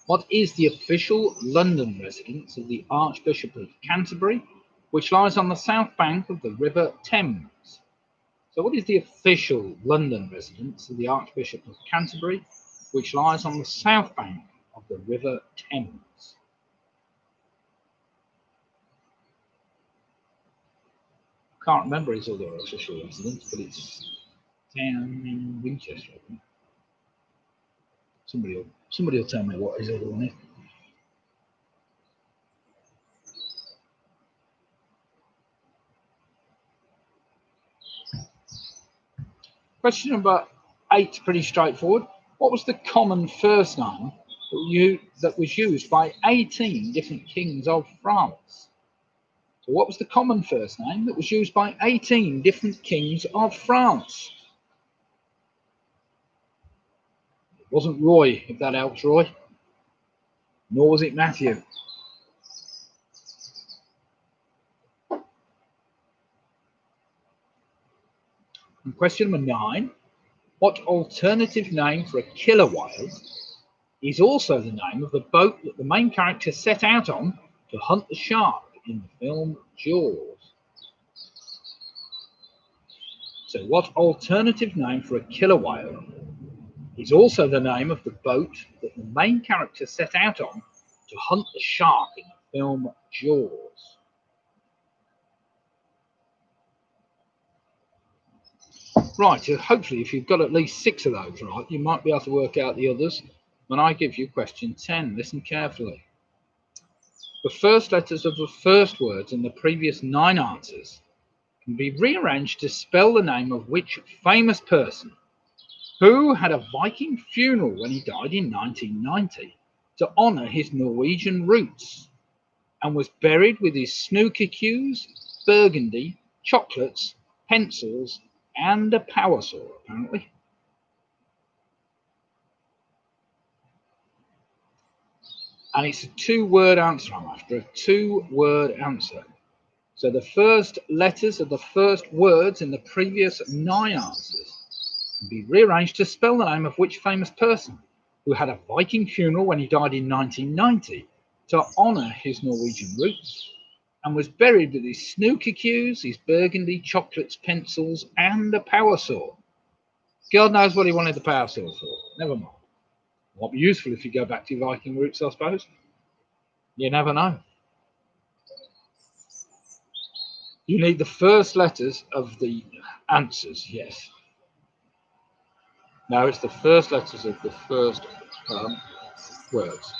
What is the official London residence of the Archbishop of Canterbury, which lies on the south bank of the River Thames? So what is the official London residence of the Archbishop of Canterbury, which lies on the south bank of the River Thames? I can't remember his other official residence, but it's down in Winchester, I think. Somebody will tell me what his other one is. Question number 8, pretty straightforward. What was the common first name that was used by 18 different kings of France? So what was the common first name that was used by 18 different kings of France? It wasn't Roy, if that helps, Roy. Nor was it Matthew. And question number 9. What alternative name for a killer whale is also the name of the boat that the main character set out on to hunt the shark in the film Jaws? So what alternative name for a killer whale is also the name of the boat that the main character set out on to hunt the shark in the film Jaws? Right, so hopefully if you've got at least 6 of those right, you might be able to work out the others when I give you question 10. Listen carefully. The first letters of the first words in the previous 9 answers can be rearranged to spell the name of which famous person who had a Viking funeral when he died in 1990 to honour his Norwegian roots and was buried with his snooker cues, burgundy, chocolates, pencils, and a power saw, apparently. And it's a 2-word answer I'm after, a 2-word answer. So the first letters of the first words in the previous 9 answers can be rearranged to spell the name of which famous person who had a Viking funeral when he died in 1990 to honour his Norwegian roots and was buried with his snooker cues, his burgundy, chocolates, pencils, and a power saw. God knows what he wanted the power saw for. Never mind. Might be useful if you go back to your Viking roots, I suppose. You never know. You need the first letters of the answers, yes. No, it's the first letters of the first words.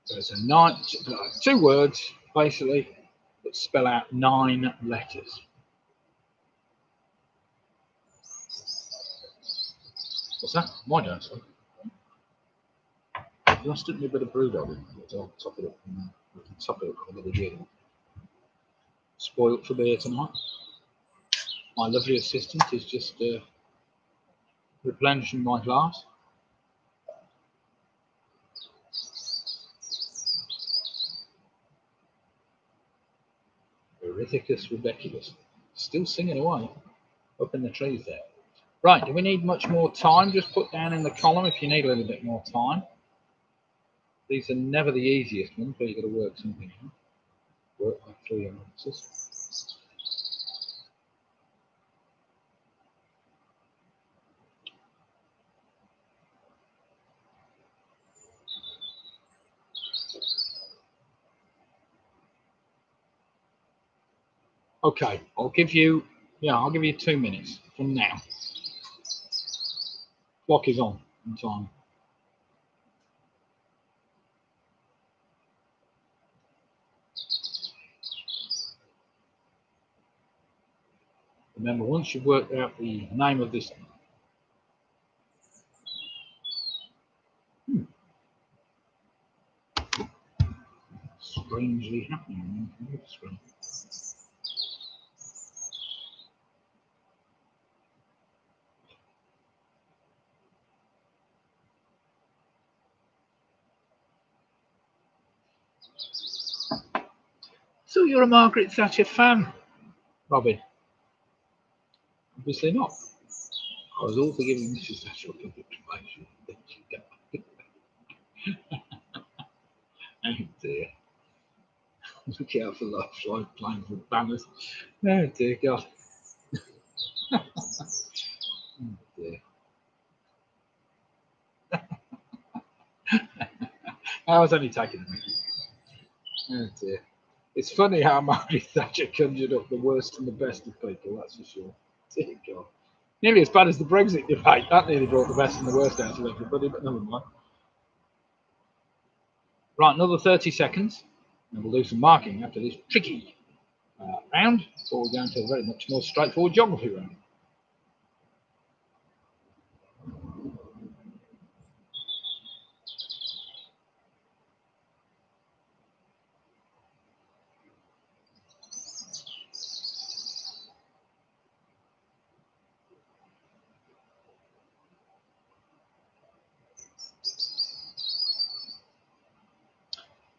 So it's a 2 words, basically, that spell out 9 letters. What's that? My don't say. You must stick me a bit of brewdog in it. I'll top it up. We can top it up with a gin. Spoiled for beer tonight. My lovely assistant is just replenishing my glass. Erithicus Rebeculus. Still singing away up in the trees there. Right, do we need much more time? Just put down in the column if you need a little bit more time. These are never the easiest ones, but you've got to work something out. Work like 3 answers. Okay, I'll give you 2 minutes from now. Clock is on time. Remember, once you've worked out the name of this strangely happening on the screen. So you're a Margaret Thatcher fan, Robin? Obviously not. I was all for giving Mrs. Thatcher a public information. Oh dear. Look out for life, flying planes with banners. Oh dear God. Oh dear. I was only taking a minute. Oh dear. It's funny how Margaret Thatcher conjured up the worst and the best of people, that's for sure. Dear God. Nearly as bad as the Brexit debate. That nearly brought the best and the worst out of everybody, but never mind. Right, another 30 seconds. And we'll do some marking after this tricky round before we go into a very much more straightforward geography round.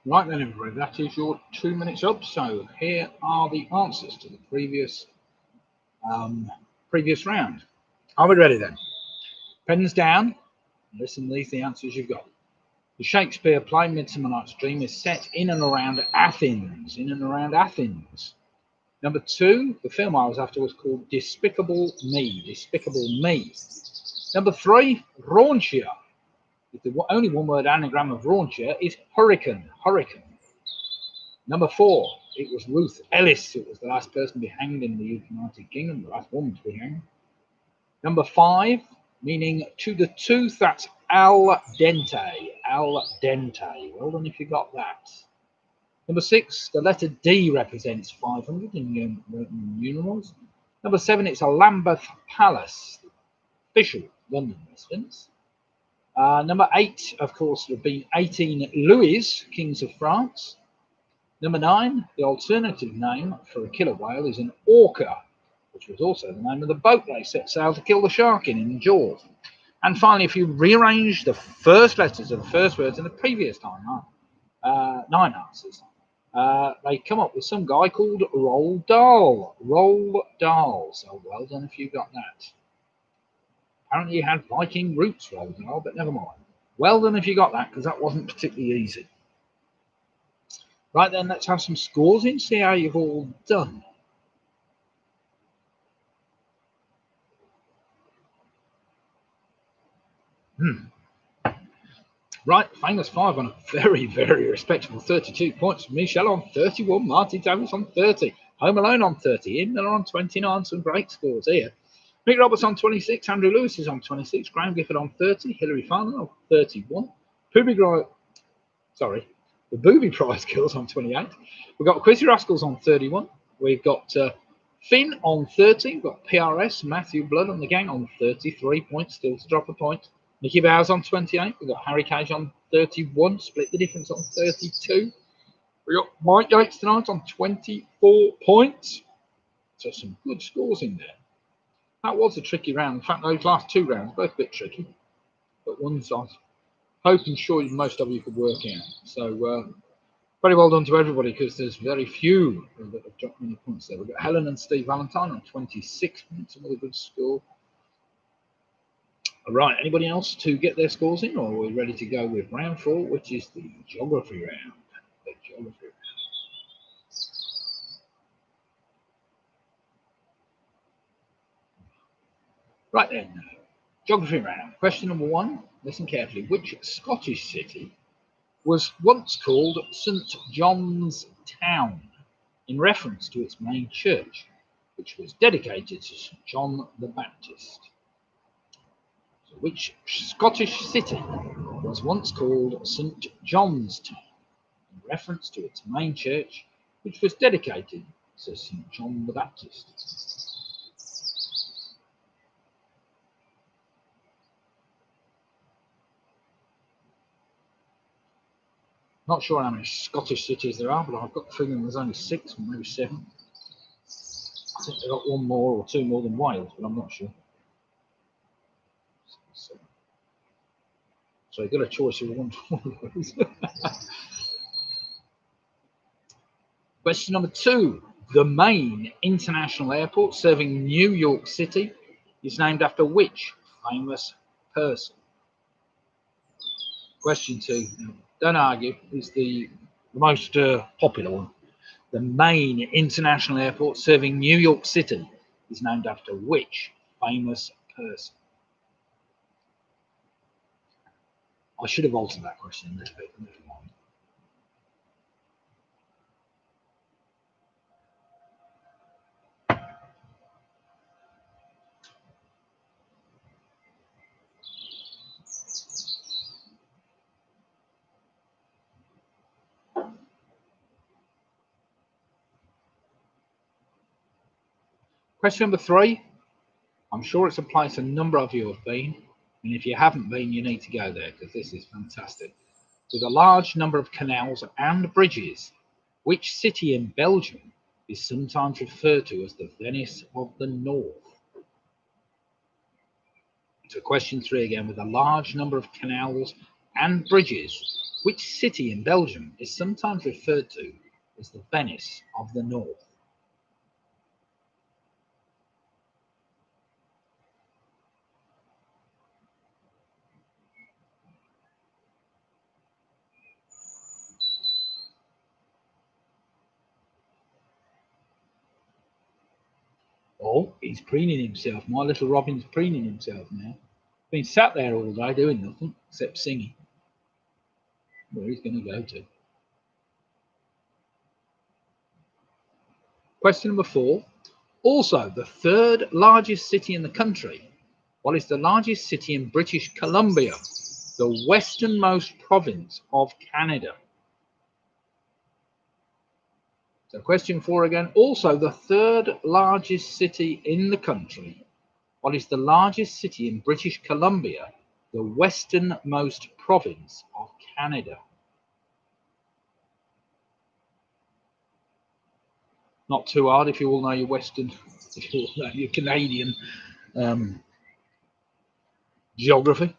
Right then, everybody, that is your 2 minutes up. So here are the answers to the previous round. Are we ready then? Pens down. Listen, these are the answers you've got. The Shakespeare play Midsummer Night's Dream is set in and around Athens. Number 2, the film I was after was called Despicable Me. Number 3, raunchier. The only one-word anagram of raunchier is hurricane. Number 4, it was Ruth Ellis. It was the last person to be hanged in the United Kingdom, the last woman to be hanged. Number 5, meaning to the tooth, that's al dente. Well done if you got that. Number 6, the letter D represents 500 in numerals. Number 7, it's a Lambeth Palace, official London residence. Number 8, of course, there have been 18 Louis, kings of France. Number 9, the alternative name for a killer whale is an orca, which was also the name of the boat they set sail to kill the shark in Jaws. And finally, if you rearrange the first letters of the first words in the previous time, 9 answers, they come up with some guy called Roald Dahl. So well done if you got that. Apparently he had Viking roots, Roald Dahl, but never mind. Well done if you got that, because that wasn't particularly easy. Right then, let's have some scores in, see how you've all done. Right, famous 5 on a very, very respectable 32 points. Michelle on 31, Martin Davis on 30, Home Alone on 30, Ian Miller on 29, some great scores here. Mick Roberts on 26, Andrew Lewis is on 26, Graham Gifford on 30, Hilary Farnham on 31, the Booby Prize Girls on 28. We've got Quizzy Rascals on 31. We've got Finn on 30. We've got PRS, Matthew Blood on the gang on 33 points, still to drop a point. Nicky Bowers on 28. We've got Harry Cage on 31, split the difference on 32. We've got Mike Yates tonight on 24 points. So some good scores in there. That was a tricky round. In fact, those last 2 rounds, both a bit tricky. But ones I hope and sure most of you could work out. So very well done to everybody, because there's very few that have dropped many points there. We've got Helen and Steve Valentine on 26 points, another good score. All right, anybody else to get their scores in, or are we ready to go with round 4, which is the geography round? Right then, geography round. Question number 1, listen carefully. Which Scottish city was once called St John's Town, in reference to its main church, which was dedicated to St John the Baptist? So which Scottish city was once called St John's Town, in reference to its main church, which was dedicated to St John the Baptist? Not sure how many Scottish cities there are, but I've got the feeling there's only 6 or maybe 7. I think they've got 1 more or 2 more than Wales, but I'm not sure. So you've got a choice of 1 of those. Question number 2. The main international airport serving New York City is named after which famous person? Question 2. Don't argue, is the most popular one. The main international airport serving New York City is named after which famous person? I should have altered that question a little bit. Question number 3. I'm sure it's a place a number of you have been, and if you haven't been, you need to go there, because this is fantastic. With a large number of canals and bridges, which city in Belgium is sometimes referred to as the Venice of the North? So question 3 again. With a large number of canals and bridges, which city in Belgium is sometimes referred to as the Venice of the North? Oh, he's preening himself. My little Robin's preening himself now. Been sat there all day doing nothing except singing. Where he's going to go to. Question number 4. Also, the third largest city in the country. What is the largest city in British Columbia, the westernmost province of Canada? So question 4 again. Also, the third largest city in the country. What is the largest city in British Columbia, the westernmost province of Canada? Not too hard if you all know your Western, if you all know your Canadian geography.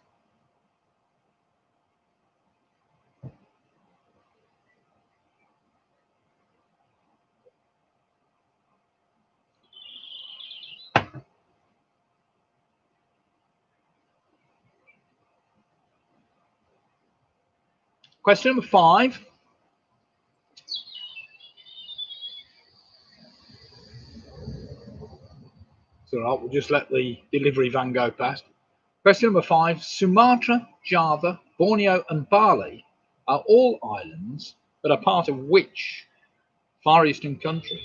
Question number 5. So right, we'll just let the delivery van go past. Question number 5. Sumatra, Java, Borneo and Bali are all islands that are part of which Far Eastern country?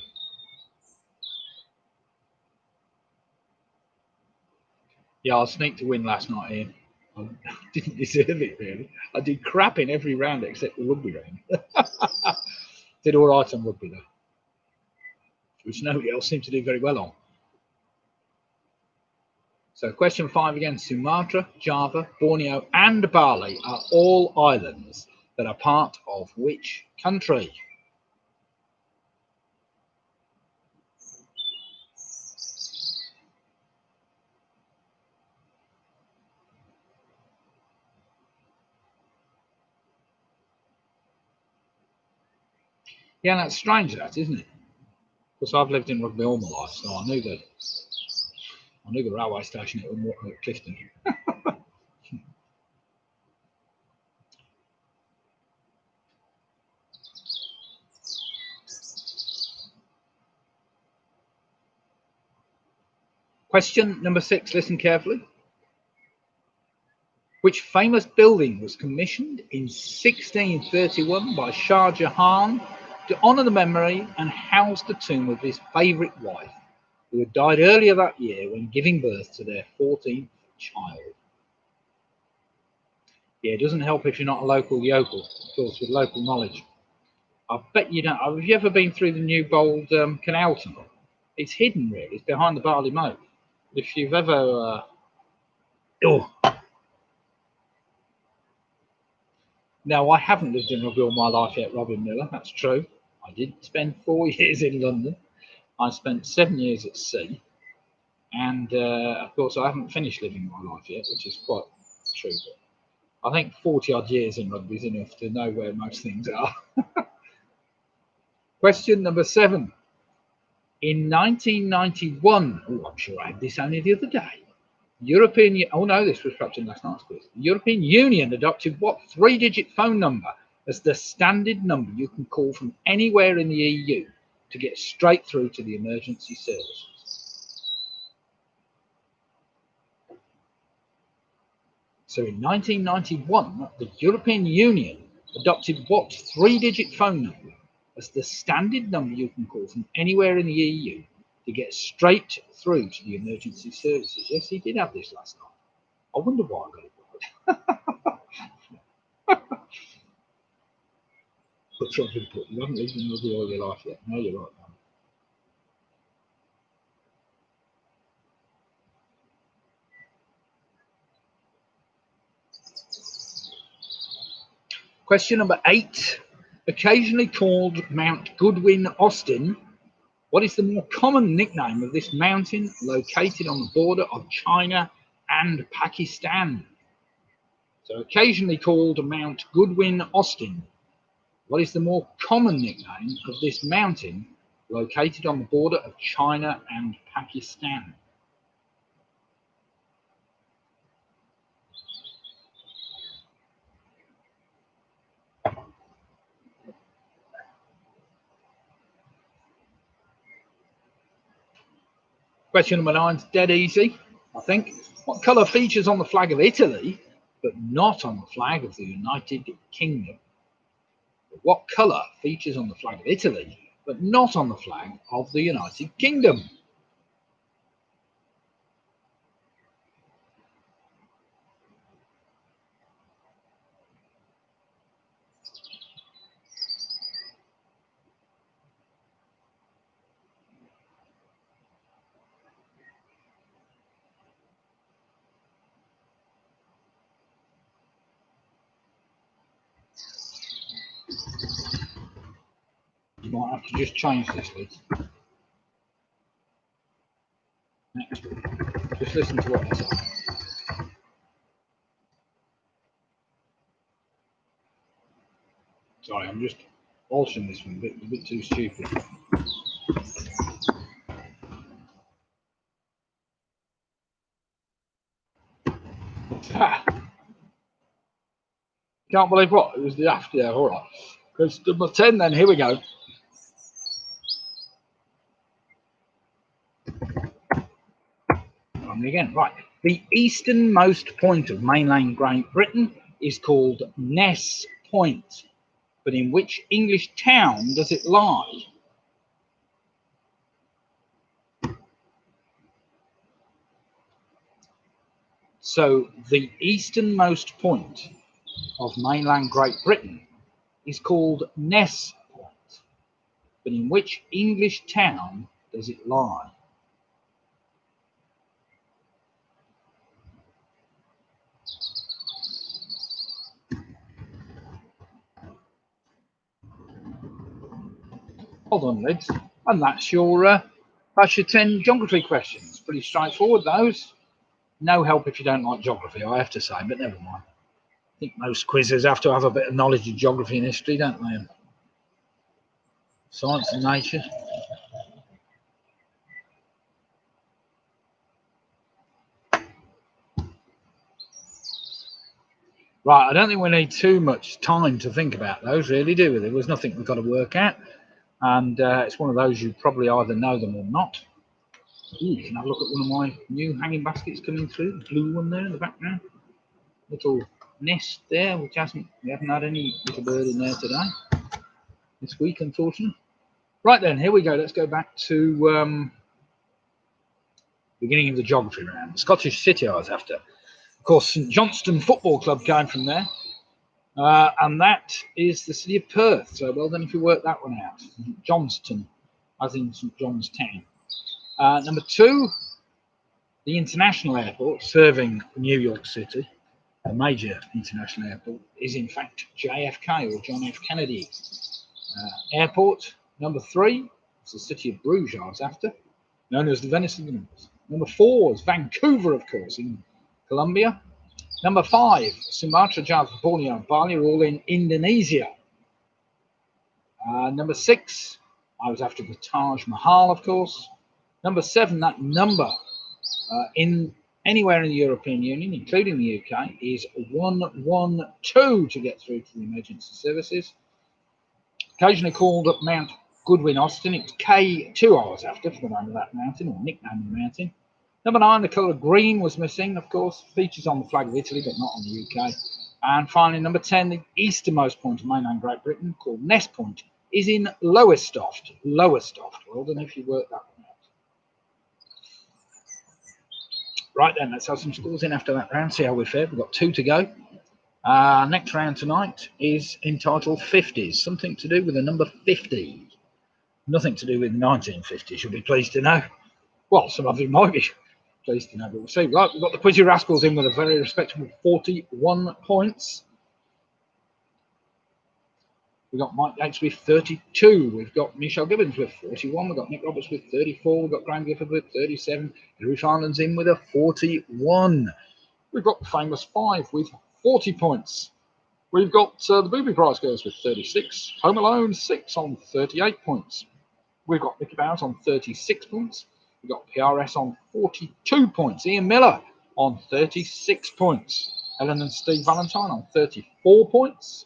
Yeah, I sneaked to win last night, Ian. I didn't deserve it, really. I did crap in every round except the rugby round. Did all right on rugby, though, which nobody else seemed to do very well on. So question 5 again. Sumatra, Java, Borneo and Bali are all islands that are part of which country? Yeah, that's strange, that, isn't it? Because I've lived in rugby all my life, so I knew the railway station at Clifton. Question number 6, listen carefully. Which famous building was commissioned in 1631 by Shah Jahan to honour the memory and house the tomb of his favourite wife, who had died earlier that year when giving birth to their 14th child? Yeah, it doesn't help if you're not a local yokel, of course, with local knowledge. I bet you don't. Have you ever been through the new Bold Canal Tunnel? It's hidden, really. It's behind the Barley Moat. If you've ever... Now, I haven't lived in rugby all my life yet, Robin Miller. That's true. I did spend 4 years in London. I spent 7 years at sea. And, of course, I haven't finished living my life yet, which is quite true. But I think 40-odd years in rugby is enough to know where most things are. Question number 7. In 1991, I'm sure I had this only the other day, this was perhaps in last night's quiz. The European Union adopted what 3-digit phone number as the standard number you can call from anywhere in the EU to get straight through to the emergency services? So in 1991, the European Union adopted what 3-digit phone number as the standard number you can call from anywhere in the EU to get straight through to the emergency services? Yes, he did have this last night. I wonder why I got it right. But something put, you haven't lived in rugby all your life yet. No, you're right, man. Question number 8. Occasionally called Mount Goodwin Austin, what is the more common nickname of this mountain located on the border of China and Pakistan? So occasionally called Mount Goodwin Austin, what is the more common nickname of this mountain located on the border of China and Pakistan? Question number 9 is dead easy, I think. What colour features on the flag of Italy, but not on the flag of the United Kingdom? What colour features on the flag of Italy, but not on the flag of the United Kingdom? You might have to just change this, Liz. Next one. Just listen to what I say. Sorry, I'm just altering this one a bit too stupid. Can't believe what? It was the after, yeah, all right. Question number 10 then, here we go. Again, right. The easternmost point of mainland Great Britain is called Ness Point, but in which English town does it lie? So the easternmost point of mainland Great Britain is called Ness Point, but in which English town does it lie? Hold on, Lids. And that's your 10 geography questions. Pretty straightforward, those. No help if you don't like geography, I have to say, but never mind. I think most quizzes have to have a bit of knowledge of geography and history, don't they? And science and nature. Right, I don't think we need too much time to think about those, really, do we? There was nothing we've got to work out. And it's one of those you probably either know them or not. Ooh, can I have a look at one of my new hanging baskets coming through? The blue one there in the background. Little nest there, which we haven't had any little bird in there today. This week, unfortunately. Right then, here we go. Let's go back to beginning of the geography round. The Scottish city I was after. Of course, St Johnstone Football Club came from there. And that is the city of Perth. So well done if you work that one out. St Johnstone, as in St John's Town. Number 2, the international airport serving New York City, a major international airport, is in fact JFK, or John F. Kennedy Airport. Number 3 is the city of Bruges I was after, known as the Venice of the North. Number 4 is Vancouver, of course, in Colombia. Number 5, Sumatra, Java, Borneo, and Bali are all in Indonesia. Number 6, I was after the Taj Mahal, of course. Number 7, that number in anywhere in the European Union, including the UK, is 112 to get through to the emergency services. Occasionally called up Mount Goodwin Austin, it's K2 I was after for the name of that mountain, or nickname of the mountain. Number 9, the colour green was missing, of course, features on the flag of Italy, but not on the UK. And finally, number 10, the easternmost point of mainland Great Britain, called Ness Point, is in Lowestoft. Lowestoft. Well done if you work that one out. Right then, let's have some scores in after that round, see how we fared. We've got 2 to go. Next round tonight is entitled 50s, something to do with the number 50. Nothing to do with 1950s, you'll be pleased to know. Well, some of you might be pleased to know, but we'll see. Right, we've got the Quizzy Rascals in with a very respectable 41 points. We've got Mike Yates with 32. We've got Michelle Gibbons with 41. We've got Nick Roberts with 34. We've got Graham Gifford with 37. Henry Farland's in with a 41. We've got the famous 5 with 40 points. We've got the Booby Prize Girls with 36. Home Alone 6 on 38 points. We've got Mickey Bowers on 36 points. We've got PRS on 42 points. Ian Miller on 36 points. Ellen and Steve Valentine on 34 points.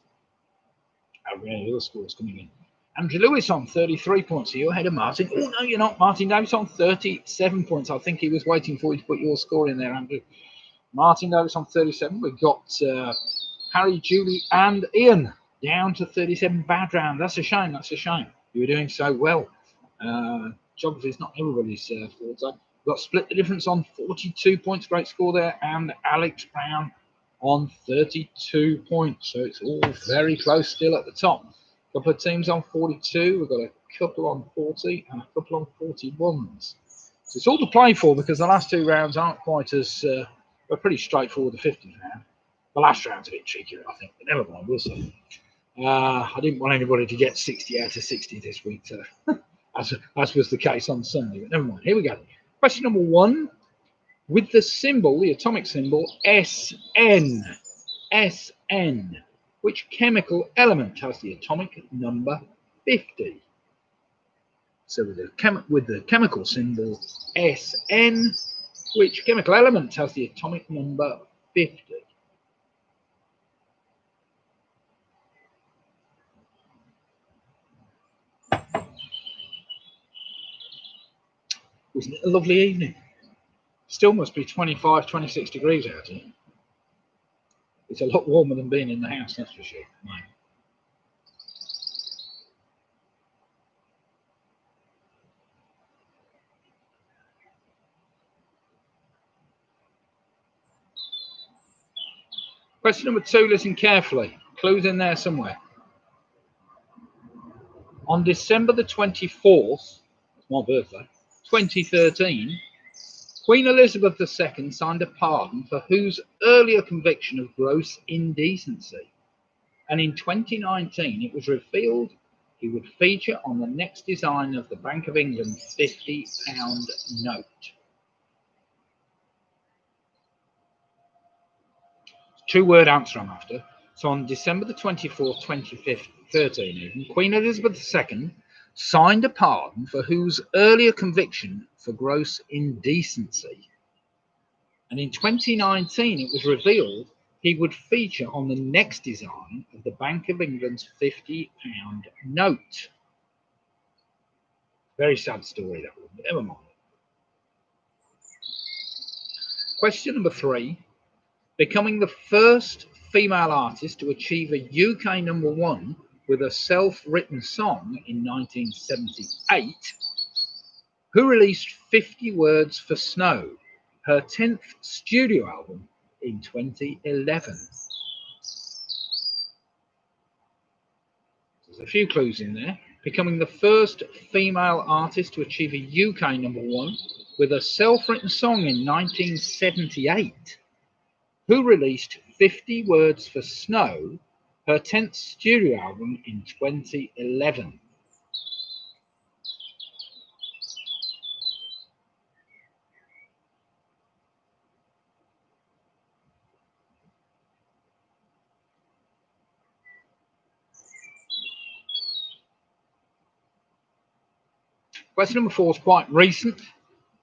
Oh, yeah, other scores coming in. Andrew Lewis on 33 points. So you're ahead of Martin. Oh, no, you're not. Martin Davis on 37 points. I think he was waiting for you to put your score in there, Andrew. Martin Davis on 37. We've got Harry, Julie, and Ian down to 37. Bad round. That's a shame. That's a shame. You were doing so well. Geography is not everybody's forte. We've got Split the Difference on 42 points. Great score there. And Alex Brown on 32 points. So it's all very close still at the top. A couple of teams on 42. We've got a couple on 40 and a couple on 41s. So it's all to play for because the last two rounds aren't quite as were pretty straightforward. The 50th round. The last round's a bit trickier, I think. But never mind, we'll see. I didn't want anybody to get 60 out of 60 this week, as was the case on Sunday. But never mind. Here we go. Question number 1. With the symbol, the atomic symbol, SN. SN. Which chemical element has the atomic number 50? So with the chemical symbol SN, which chemical element has the atomic number 50? Wasn't it a lovely evening? Still must be 25, 26 degrees out here. It's a lot warmer than being in the house, that's for sure. Right. Question number 2, listen carefully. Clues in there somewhere. On December the 24th, my birthday, 2013, Queen Elizabeth II signed a pardon for whose earlier conviction of gross indecency. And in 2019, it was revealed he would feature on the next design of the Bank of England £50 note. 2-word answer I'm after. So on December the 24th, 2013, even, Queen Elizabeth II signed a pardon for whose earlier conviction for gross indecency. And in 2019, it was revealed he would feature on the next design of the Bank of England's £50 note. Very sad story, that one, but never mind. Question number 3. Becoming the first female artist to achieve a UK #1 with a self-written song in 1978, who released 50 Words for Snow, her 10th studio album, in 2011. There's a few clues in there. Becoming the first female artist to achieve a UK #1 with a self-written song in 1978, who released 50 Words for Snow, her 10th studio album, in 2011. Question number 4 is quite recent.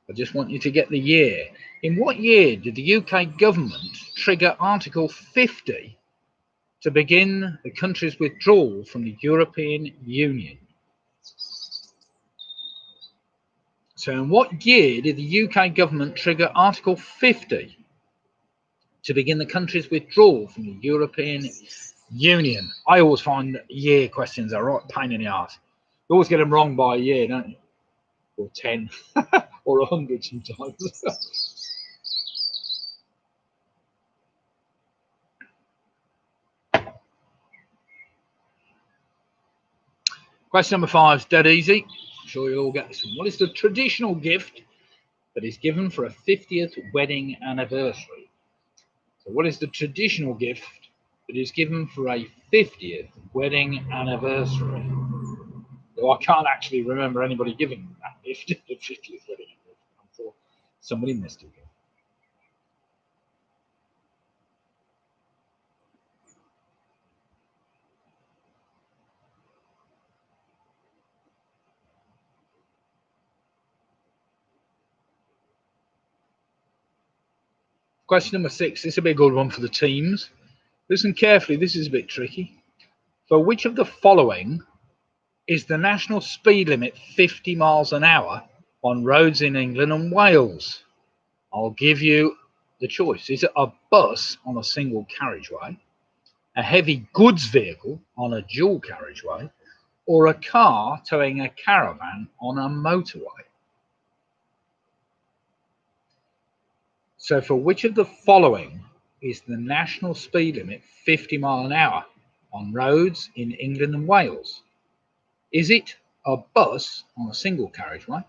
I just want you to get the year. In what year did the UK government trigger Article 50 to begin the country's withdrawal from the European Union? So in what year did the UK government trigger Article 50 to begin the country's withdrawal from the European Union? I always find year questions are a right pain in the arse. You always get them wrong by a year, don't you? Or 10 or 100 sometimes. Question number 5 is dead easy. I'm sure you'll all get this one. What is the traditional gift that is given for a 50th wedding anniversary? So what is the traditional gift that is given for a 50th wedding anniversary? Though I can't actually remember anybody giving that gift at the 50th wedding anniversary. I'm sure somebody missed it. Question number 6. This will be a good one for the teams. Listen carefully, this is a bit tricky. For which of the following is the national speed limit 50 miles an hour on roads in England and Wales? I'll give you the choice. Is it a bus on a single carriageway, a heavy goods vehicle on a dual carriageway, or a car towing a caravan on a motorway? So for which of the following is the national speed limit 50 miles an hour on roads in England and Wales? Is it a bus on a single carriageway,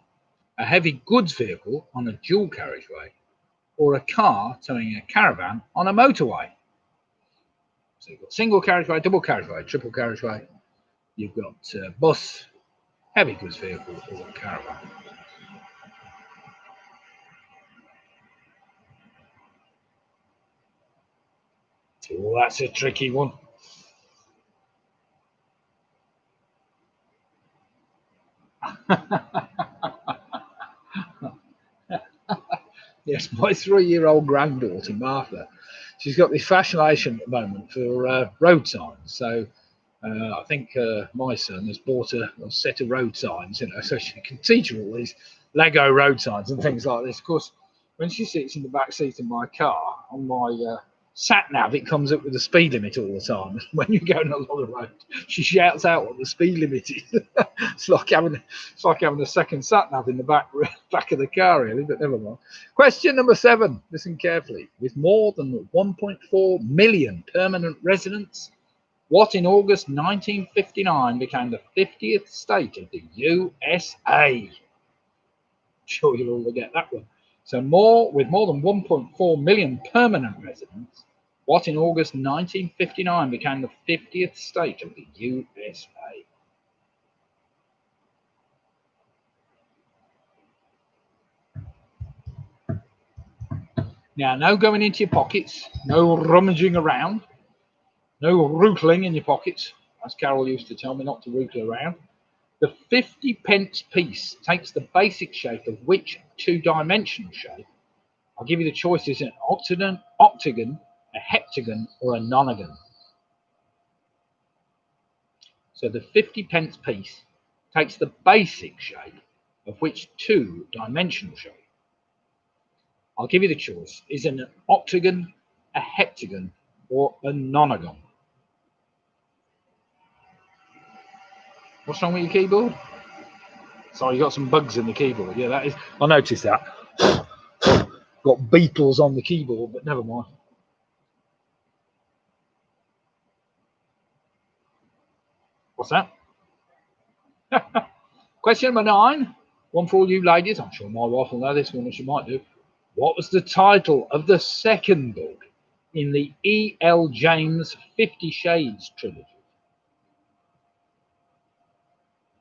a heavy goods vehicle on a dual carriageway, or a car towing a caravan on a motorway? So you've got single carriageway, double carriageway, triple carriageway. You've got bus, heavy goods vehicle, or caravan. Oh, that's a tricky one. Yes, my 3-year-old granddaughter, Martha, she's got this fascination at the moment for road signs. So I think my son has bought a set of road signs, so she can teach her all these Lego road signs and things like this. Of course, when she sits in the back seat of my car, on my sat nav, it comes up with the speed limit all the time. When you're going along the road, she shouts out what the speed limit is. it's like having a second sat nav in the back of the car, really. But never mind. Question number 7. Listen carefully. With more than 1.4 million permanent residents, what in August 1959 became the 50th state of the USA? Sure, you'll all get that one. So with more than 1.4 million permanent residents, what in August 1959 became the 50th state of the USA? Now, no going into your pockets, no rummaging around, no rootling in your pockets, as Carol used to tell me not to rootle around. The 50 pence piece takes the basic shape of which two-dimensional shape? I'll give you the choices: an octagon, a heptagon, or a nonagon. So the 50 pence piece takes the basic shape of which two-dimensional shape? I'll give you the choice: is it an octagon, a heptagon, or a nonagon? What's wrong with your keyboard? Sorry, you got some bugs in the keyboard. Yeah, that is. I noticed that. Got beetles on the keyboard, but never mind. What's that? Question number 9. One for all you ladies. I'm sure my wife will know this one, or she might do. What was the title of the second book in the E.L. James 50 Shades trilogy?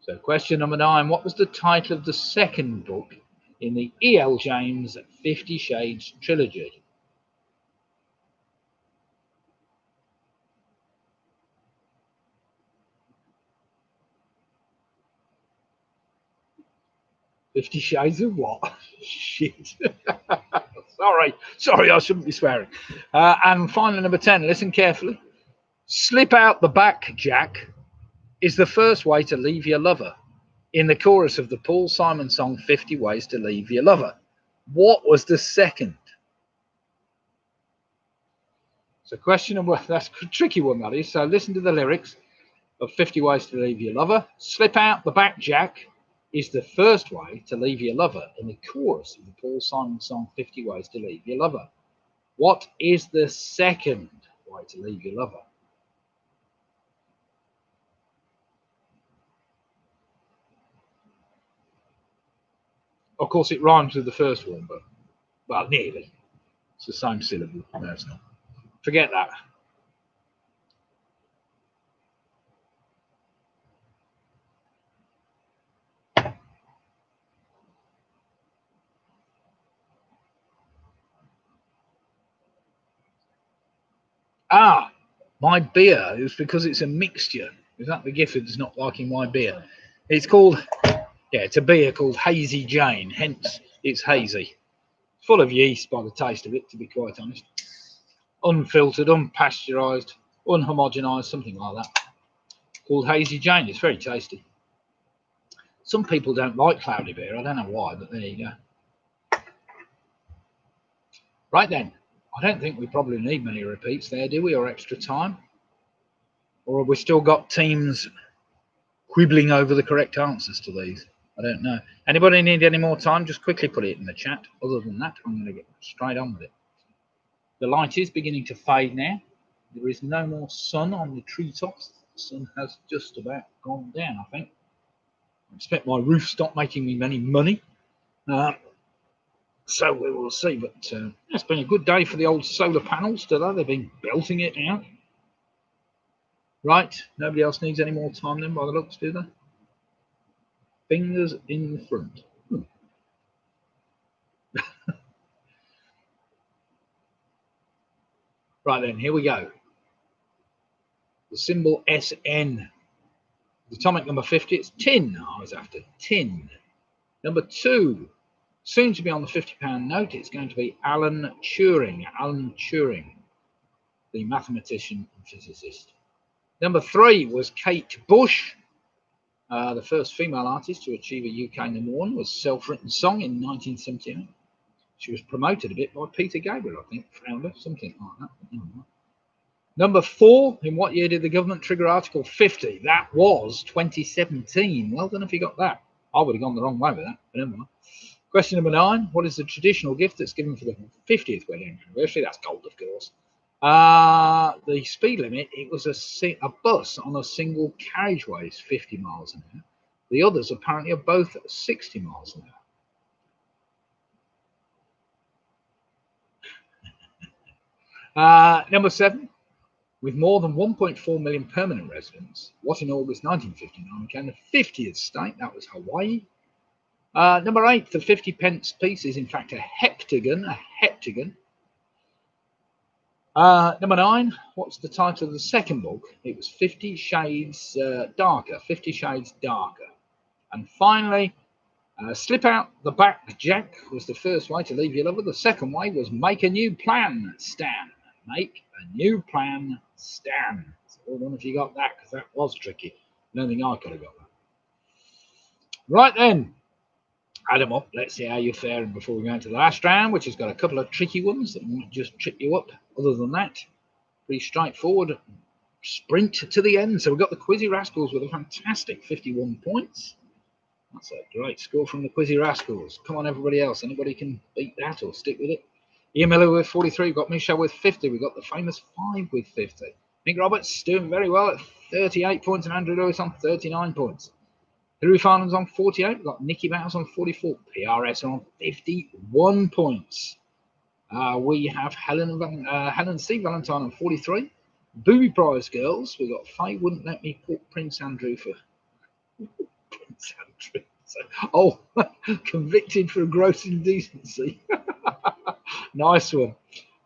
So question number 9. What was the title of the second book in the E.L. James 50 Shades trilogy? "50 Shades of what?" Shit. Sorry, I shouldn't be swearing. And finally, number 10. Listen carefully. Slip out the back, Jack, is the first way to leave your lover in the chorus of the Paul Simon song 50 Ways to Leave Your Lover. What was the second? So question number, that's a tricky one, that is. So listen to the lyrics of 50 Ways to Leave Your Lover. Slip out the back, Jack, is the first way to leave your lover in the chorus of the Paul Simon song 50 Ways to Leave Your Lover. What is the second way to leave your lover? Of course, it rhymes with the first one, but, well, nearly. It's the same syllable. No, it's not. Forget that. Ah, my beer is because it's a mixture. Is that the Giffords not liking my beer? It's called, it's a beer called Hazy Jane, hence it's hazy. Full of yeast by the taste of it, to be quite honest. Unfiltered, unpasteurised, unhomogenised, something like that. Called Hazy Jane. It's very tasty. Some people don't like cloudy beer. I don't know why, but there you go. Right then. I don't think we probably need many repeats there, do we, or extra time? Or have we still got teams quibbling over the correct answers to these? I don't know. Anybody need any more time? Just quickly put it in the chat. Other than that, I'm going to get straight on with it. The light is beginning to fade now. There is no more sun on the treetops. The sun has just about gone down, I think. I expect my roof stopped making me any money. So we will see. But it's been a good day for the old solar panels today. They've been belting it out. Right. Nobody else needs any more time then by the looks, do they? Fingers in the front. Right then, here we go. The symbol SN. The atomic number 50, it's tin. I was after tin. Number 2, soon to be on the £50 note, it's going to be Alan Turing. Alan Turing, the mathematician and physicist. Number 3 was Kate Bush. The first female artist to achieve a UK number 1 was Self-Written Song in 1978. She was promoted a bit by Peter Gabriel, I think, founder, something like that. Number 4, in what year did the government trigger Article 50? That was 2017. Well done if you got that. I would have gone the wrong way with that, but never mind. Question number 9, what is the traditional gift that's given for the 50th wedding anniversary? That's gold, of course. The speed limit, it was a bus on a single carriageway is 50 miles an hour. The others apparently are both 60 miles an hour. Number 7, with more than 1.4 million permanent residents, what in August 1959 became the 50th state? That was Hawaii. Number 8, the 50 pence piece is in fact a heptagon. A heptagon. Number 9, what's the title of the second book? It was 50 Shades Darker. 50 Shades Darker. And finally, slip out the back, Jack, was the first way to leave your lover. The second way was make a new plan, Stan. Make a new plan, Stan. So I don't know if you got that, because that was tricky. I don't think I could have got that. Right then, add them up. Let's see how you're faring before we go into the last round, which has got a couple of tricky ones that might just trip you up. Other than that, pretty straightforward. Sprint to the end. So we've got the Quizzy Rascals with a fantastic 51 points. That's a great score from the Quizzy Rascals. Come on, everybody else. Anybody can beat that or stick with it? Ian Miller with 43. We've got Michelle with 50. We've got the famous 5 with 50. Nick Roberts doing very well at 38 points and Andrew Lewis on 39 points. Hilary Farnham's on 48. We've got Nikki Bowes on 44. PRS on 51 points. We have Helen and Steve Valentine on 43. Booby Prize Girls. We've got Faye wouldn't let me put Prince Andrew for Prince Andrew. So, convicted for gross indecency. Nice one.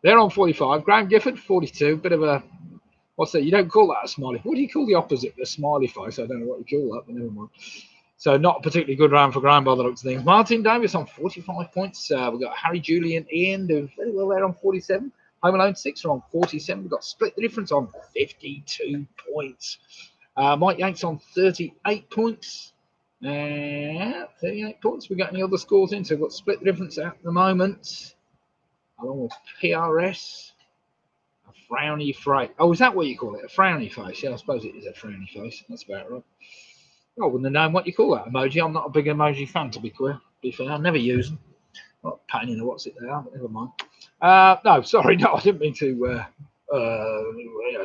They're on 45. Graham Gifford, 42. Bit of a, what's that? You don't call that a smiley. What do you call the opposite? A smiley face. I don't know what you call that, but never mind. So not a particularly good round for Graham by the looks of things. Martin Davis on 45 points. We've got Harry, Julie and Ian doing very well there on 47. Home Alone 6 are on 47. We've got Split the Difference on 52 points. Mike Yates on 38 points. 38 points. We got any other scores in? So we've got Split the Difference at the moment, along with PRS. A frowny face. Oh, is that what you call it? A frowny face? Yeah, I suppose it is a frowny face. That's about right. I wouldn't have known what you call that emoji. I'm not a big emoji fan, to be fair. I never use them. Not a pain in the what's it there, but never mind. No, sorry, no, I didn't mean to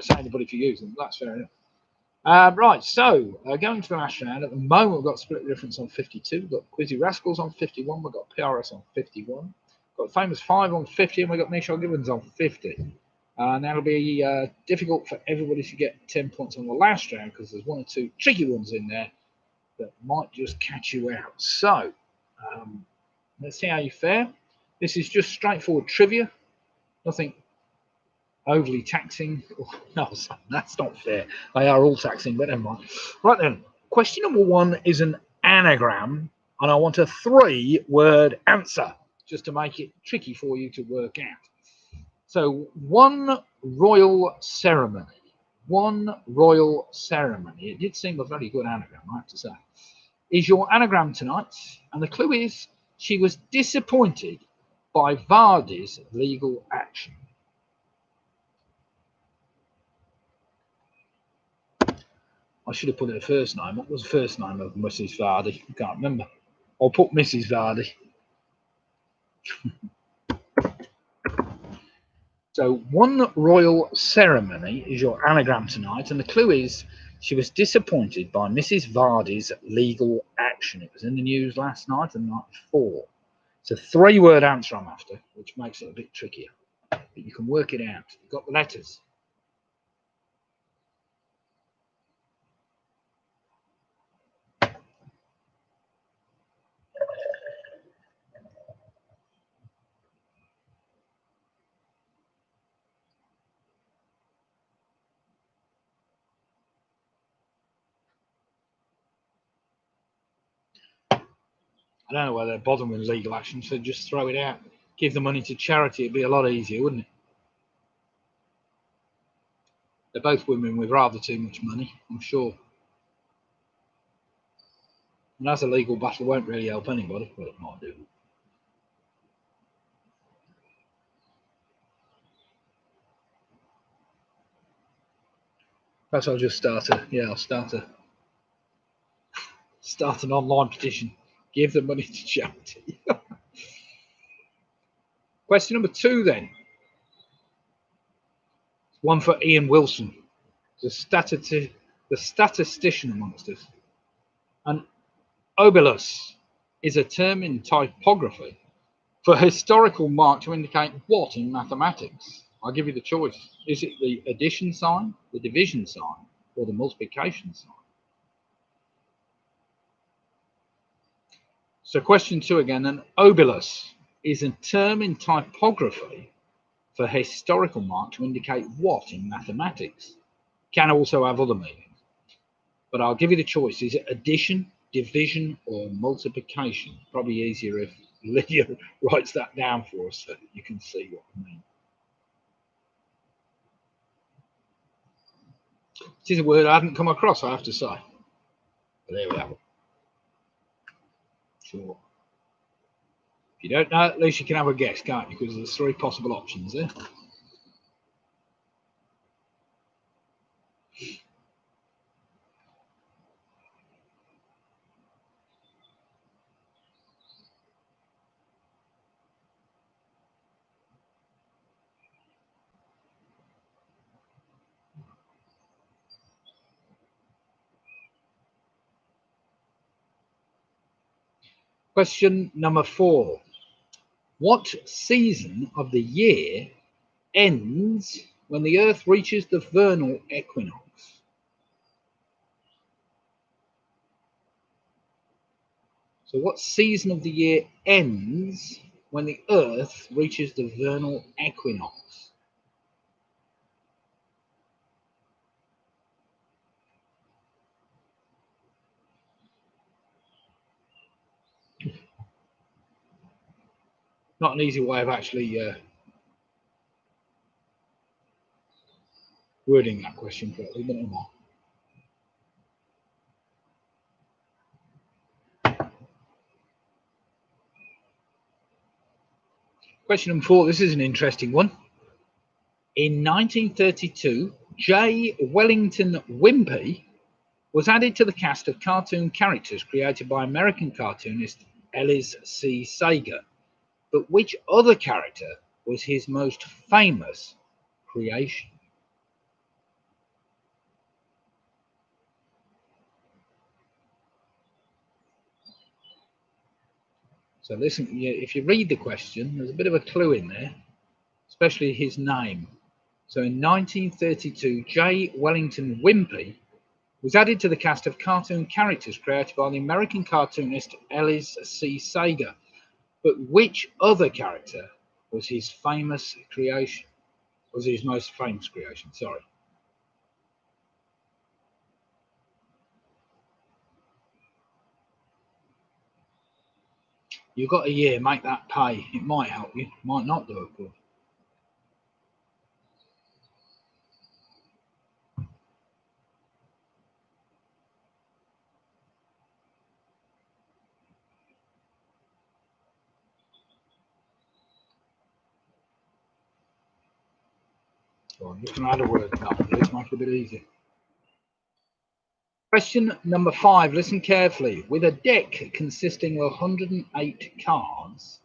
say anybody for using them. That's fair enough. Right, so going to the last round. At the moment, we've got Split the Difference on 52. We've got Quizzy Rascals on 51. We've got PRS on 51. We've got Famous 5 on 50. And we've got Michelle Gibbons on 50. And that'll be difficult for everybody to get 10 points on the last round because there's 1 or 2 tricky ones in there that might just catch you out. So let's see how you fare. This is just straightforward trivia. Nothing overly taxing. No, that's not fair. They are all taxing, but never mind. Right then, question number 1 is an anagram, and I want a 3-word answer. just to make it tricky for you to work out. So one royal ceremony. One royal ceremony. It did seem a very good anagram, I have to say. Is your anagram tonight, and the clue is she was disappointed by Vardy's legal action. I should have put her first name. What was the first name of Mrs. Vardy? I can't remember. I'll put Mrs. Vardy. So one royal ceremony is your anagram tonight, and the clue is she was disappointed by Mrs. Vardy's legal action. It was in the news last night and the night before. It's a three-word answer I'm after, which makes it a bit trickier. But you can work it out. You've got the letters. I don't know why they're bothering with legal action, so just throw it out. Give the money to charity. It'd be a lot easier, wouldn't it? They're both women with rather too much money, I'm sure. And as a legal battle won't really help anybody, but it might do. Perhaps I'll just start an online petition. Give the money to charity. Question number 2 then. One for Ian Wilson, the statistician amongst us. An obolus is a term in typography for historical mark to indicate what in mathematics? I'll give you the choice. Is it the addition sign, the division sign, or the multiplication sign? So question 2 again. An obolus is a term in typography for historical mark to indicate what in mathematics? Can also have other meanings. But I'll give you the choice. Is it addition, division, or multiplication? Probably easier if Lydia writes that down for us so that you can see what I mean. It is a word I hadn't come across, I have to say. But there we have it. Sure. If you don't know, at least you can have a guess, can't you? Because there's 3 possible options there. Question number 4. What season of the year ends when the Earth reaches the vernal equinox? So what season of the year ends when the Earth reaches the vernal equinox? Not an easy way of actually wording that question correctly, but never mind. Question number 4. This is an interesting one. In 1932, J. Wellington Wimpy was added to the cast of cartoon characters created by American cartoonist Ellis C. Sager. But which other character was his most famous creation? So listen, if you read the question, there's a bit of a clue in there, especially his name. So in 1932, J. Wellington Wimpy was added to the cast of cartoon characters created by the American cartoonist Ellis C. Sager. But which other character was his famous creation? Was his most famous creation? Sorry. You've got a year, make that pay. It might help you, might not do it good. So I'm just going to add a word to that, at least make it a bit easier. Question number 5, listen carefully. With a deck consisting of 108 cards,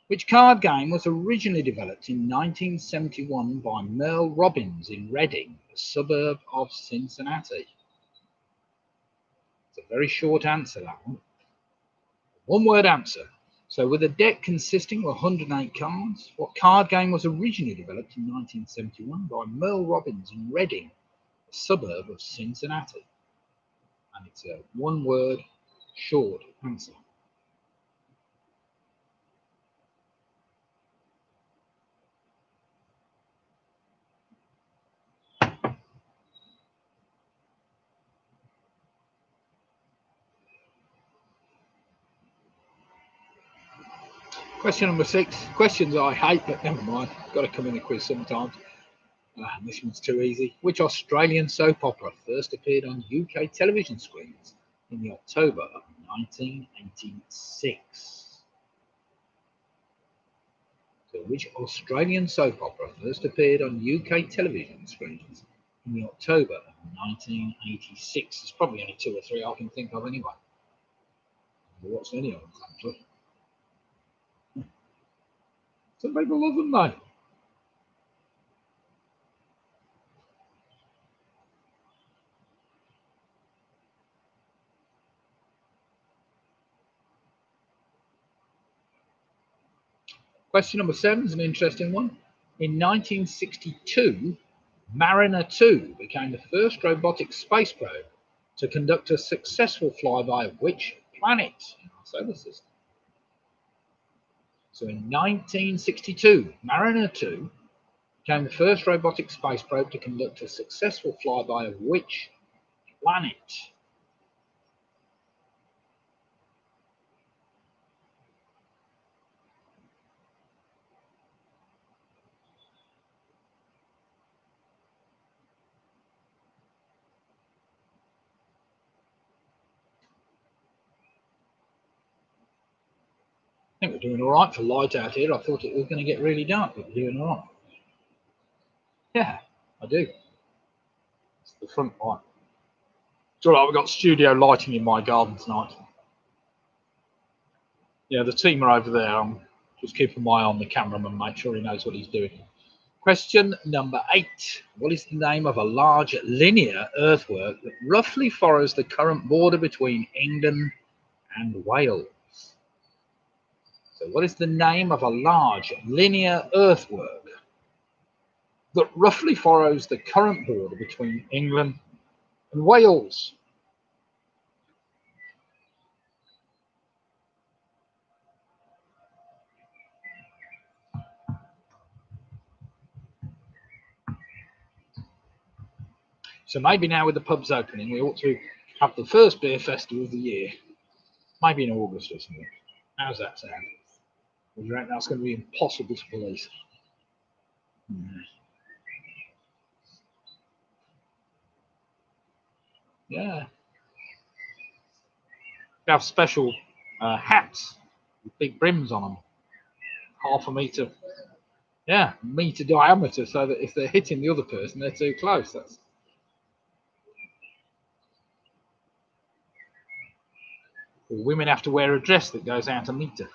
which card game was originally developed in 1971 by Merle Robbins in Reading, a suburb of Cincinnati? It's a very short answer, that one. One word answer. So with a deck consisting of 108 cards, what card game was originally developed in 1971 by Merle Robbins in Reading, a suburb of Cincinnati? And it's a one word short answer. Question number 6. Questions I hate, but never mind. Got to come in a quiz sometimes. This one's too easy. Which Australian soap opera first appeared on UK television screens in the October of 1986? So which Australian soap opera first appeared on UK television screens in the October of 1986? There's probably only 2 or 3 I can think of anyway. What's any of them, actually? Some people love them though. Question number 7 is an interesting one. In 1962, Mariner 2 became the first robotic space probe to conduct a successful flyby of which planet in our solar system? So in 1962, Mariner 2 became the first robotic space probe to conduct a successful flyby of which planet? I think we're doing all right for light out here. I thought it was going to get really dark, but we're doing all right. Yeah, I do. It's the front light. It's all right, we've got studio lighting in my garden tonight. Yeah, the team are over there. I'm just keeping my eye on the cameraman, make sure he knows what he's doing. Question number 8. What is the name of a large linear earthwork that roughly follows the current border between England and Wales? So what is the name of a large linear earthwork that roughly follows the current border between England and Wales? So maybe now with the pubs opening, we ought to have the first beer festival of the year. Maybe in August or something. How's that sound? Or do you reckon that's going to be impossible to police? Yeah. They have special hats with big brims on them. Half a metre. Yeah, metre diameter, so that if they're hitting the other person, they're too close. That's... Women have to wear a dress that goes out a metre.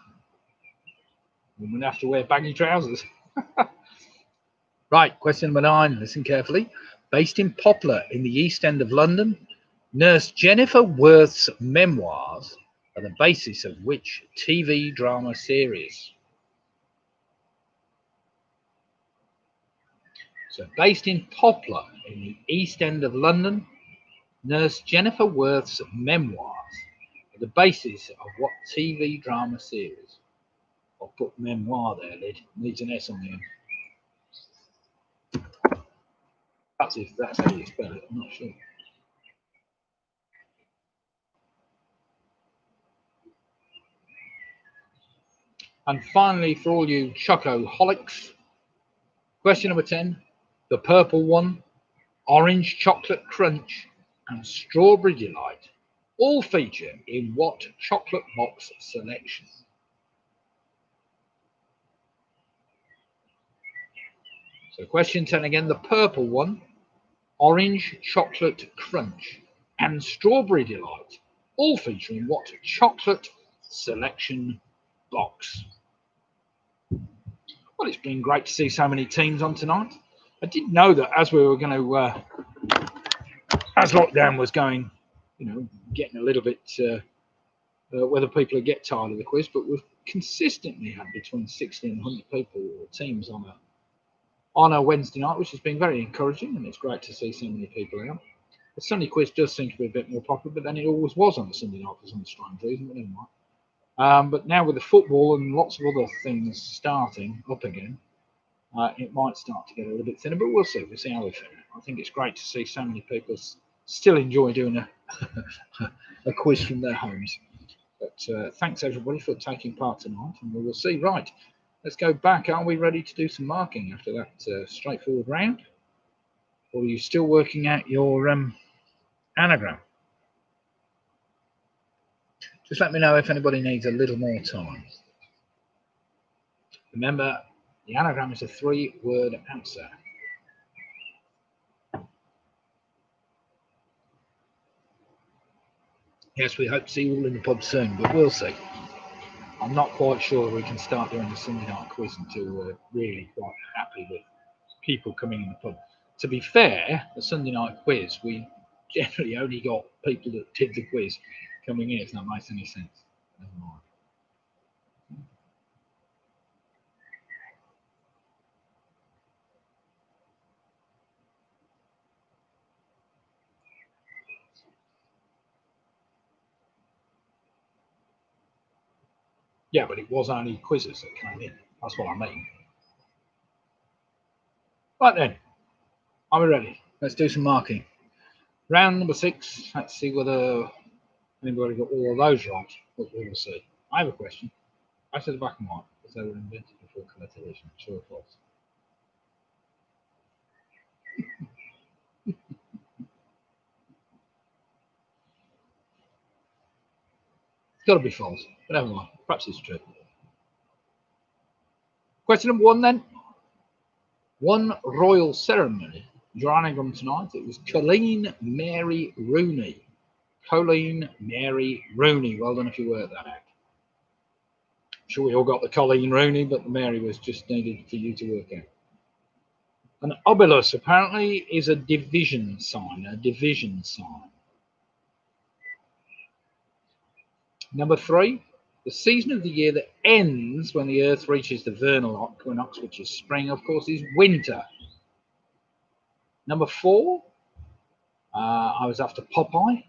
Women have to wear baggy trousers. Right, question number 9. Listen carefully. Based in Poplar in the East End of London, Nurse Jennifer Worth's memoirs are the basis of which TV drama series? So, based in Poplar in the East End of London, Nurse Jennifer Worth's memoirs are the basis of what TV drama series? I'll put memoir there, Lid. Needs an S on the end. That's how you spell it, I'm not sure. And finally, for all you chocoholics, question number 10, the purple one, orange chocolate crunch and strawberry delight, all feature in what chocolate box selection? So question 10 again, the purple one, orange chocolate crunch and strawberry delight, all featuring what chocolate selection box? Well, it's been great to see so many teams on tonight. I did know that as we were going to, as lockdown was going, getting a little bit, whether people would get tired of the quiz, but we've consistently had between 60 and 100 people or teams on a Wednesday night, which has been very encouraging, and it's great to see so many people out. The Sunday quiz does seem to be a bit more popular, but then it always was on a Sunday night for some strange reason, but never mind. But now with the football and lots of other things starting up again, it might start to get a little bit thinner, but we'll see. We'll see how we feel. I think it's great to see so many people still enjoy doing a quiz from their homes. But thanks everybody for taking part tonight, and we will see. Right, let's go back. Are we ready to do some marking after that straightforward round? Or are you still working out your anagram? Just let me know if anybody needs a little more time. Remember, the anagram is a 3-word answer. Yes, we hope to see you all in the pub soon, but we'll see. I'm not quite sure we can start doing the Sunday night quiz until we're really quite happy with people coming in the pub. To be fair, the Sunday night quiz, we generally only got people that did the quiz coming in, if that makes any sense. Never mind. Yeah, but it was only quizzes that came in. That's what I mean. Right then, are we ready? Let's do some marking. Round number 6. Let's see whether anybody got all of those right. But we will see. I have a question. I said black and white because they were invented before colour television. True or false? It's got to be false, but never mind. Perhaps it's true. Question number 1 then. One royal ceremony. Your anagram tonight. It was Colleen Mary Rooney. Colleen Mary Rooney. Well done if you worked that out. I'm sure we all got the Colleen Rooney, but the Mary was just needed for you to work out. An obelus apparently is a division sign. A division sign. Number 3. The season of the year that ends when the Earth reaches the vernal equinox, which is spring, of course, is winter. Number 4. I was after Popeye.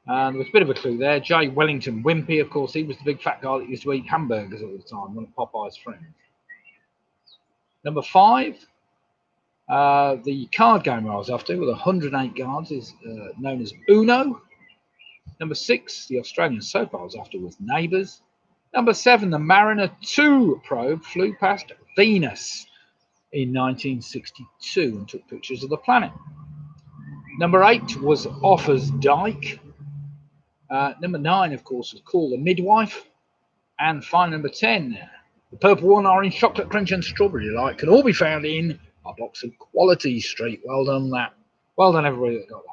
And there was a bit of a clue there. J. Wellington Wimpy, of course, he was the big fat guy that used to eat hamburgers all the time, one of Popeye's friends. Number 5, the card game I was after with 108 cards is known as Uno. Number 6, the Australian soap I was after was Neighbours. Number 7, the Mariner 2 probe flew past Venus in 1962 and took pictures of the planet. Number 8 was Offa's Dyke. Number 9, of course, was Call the Midwife. And final number 10, the purple one, orange chocolate crunch and strawberry delight can all be found in a box of Quality Street. Well done, that. Well done, everybody that got that.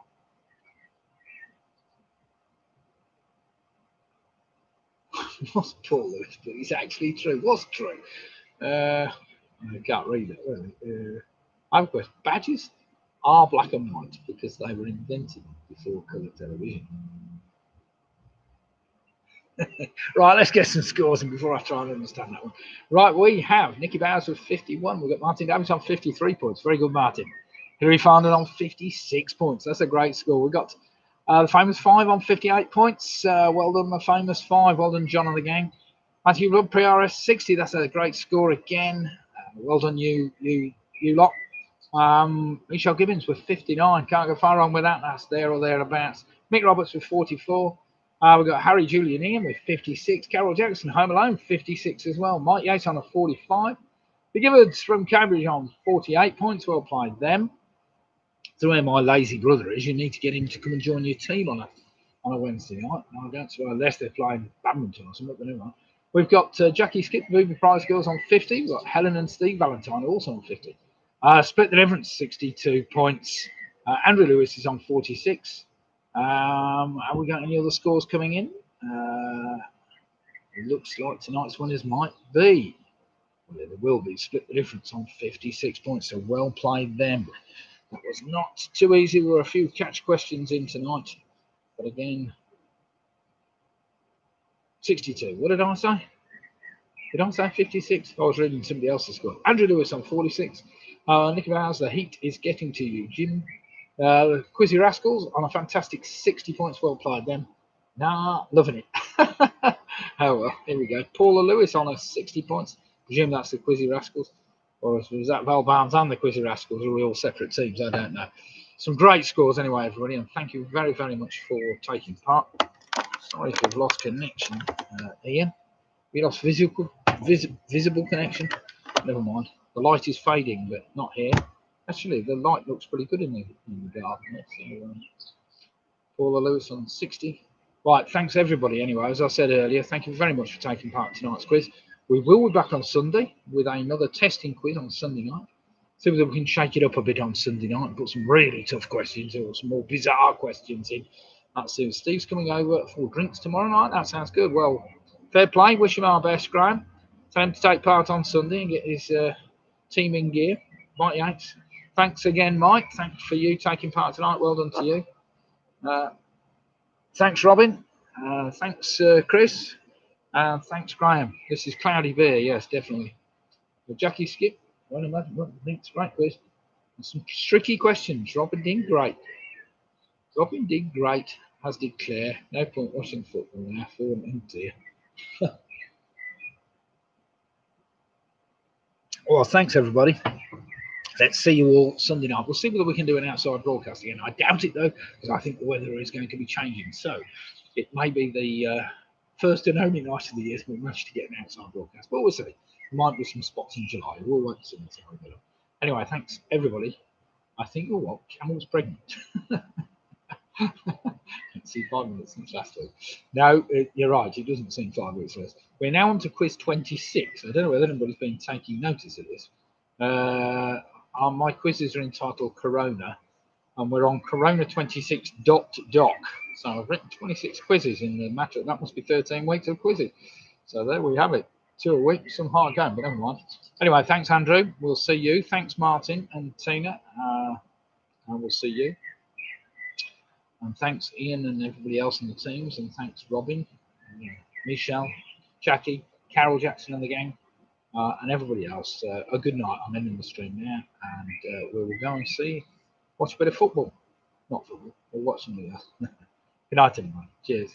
It wasn't Paul Lewis, but it's actually true. It was true. I can't read it, really. I have a question. Badges are black and white because they were invented before colour television. Right, let's get some scores and before I try and understand that one. Right, we have Nicky Bowers with 51. We've got Martin Davis on 53 points. Very good, Martin. Hilary Farndon on 56 points. That's a great score. We've got the Famous 5 on 58 points. Well done, the Famous 5. Well done, John and the gang. Matthew Rudd, PRS 60. That's a great score again. Well done, you lot. Michelle Gibbons with 59. Can't go far wrong with that. That's there or thereabouts. Mick Roberts with 44. We've got Harry Julian Ian with 56. Carol Jackson, Home Alone, 56 as well. Mike Yates on a 45. The Gibbards from Cambridge on 48 points. Well played them. So where my lazy brother is, you need to get him to come and join your team on a Wednesday night. I don't see unless they're playing badminton or something, but anyway. We've got Jackie Skip, Booby Prize Girls on 50. We've got Helen and Steve Valentine also on 50. Split the difference, 62 points. Andrew Lewis is on 46. Have we got any other scores coming in? It looks like tonight's winners might be. Well, there will be. Split the difference on 56 points, so well played them. That was not too easy. There were a few catch questions in tonight. But again, 62. What did I say? Did I say 56? I was reading somebody else's score. Andrew Lewis on 46. Nicky Bowers, the heat is getting to you. Jim Quizzy Rascals on a fantastic 60 points. Well played them. Nah, loving it. Oh well, here we go. Paula Lewis on a 60 points. Presume that's the Quizzy Rascals. Or was that Val Barnes and the Quizzy Rascals? Are we all separate teams? I don't know. Some great scores anyway, everybody, and thank you very, very much for taking part. Sorry if we've lost connection, Ian. We lost visible connection. Never mind. The light is fading, but not here. Actually, the light looks pretty good in the garden. So, Paula Lewis on 60. Right, thanks everybody. Anyway, as I said earlier, thank you very much for taking part in tonight's quiz. We will be back on Sunday with another testing quiz on Sunday night. See whether we can shake it up a bit on Sunday night and put some really tough questions or some more bizarre questions in. That's it. Steve's coming over for drinks tomorrow night. That sounds good. Well, fair play. Wish him our best, Graham. Tell him to take part on Sunday and get his team in gear. Mike Yates. Thanks again, Mike. Thanks for you taking part tonight. Well done to you. Thanks, Robin. Thanks, Chris. Thanks, Graham. This is Cloudy Beer. Yes, definitely. Well, Jackie Skip. Well, thanks, great quiz. And some tricky questions. Robin did great. Robin did great, as did Claire. No point watching football now. Oh dear. Well, thanks, everybody. Let's see you all Sunday night. We'll see whether we can do an outside broadcast again. I doubt it, though, because I think the weather is going to be changing. So it may be the first and only night of the year we managed to get an outside broadcast. But we'll see. There might be some spots in July. We'll wait and see. Anyway, thanks, everybody. I think you're what? Camel's pregnant. See 5 minutes since last week. No, you're right. It doesn't seem 5 weeks less. We're now on to quiz 26. I don't know whether anybody's been taking notice of this. My quizzes are entitled Corona, and we're on Corona 26.doc. So I've written 26 quizzes in the matter. That must be 13 weeks of quizzes. So there we have it. 2 a week, some hard going, but never mind. Anyway, thanks, Andrew. We'll see you. Thanks, Martin and Tina. And we'll see you. And thanks, Ian, and everybody else in the teams. And thanks, Robin, Michelle, Jackie, Carol Jackson and the gang, and everybody else. A good night. I'm ending the stream now. And we will go and watch a bit of football. Not football, we'll watch something else. Good night, everyone. Cheers.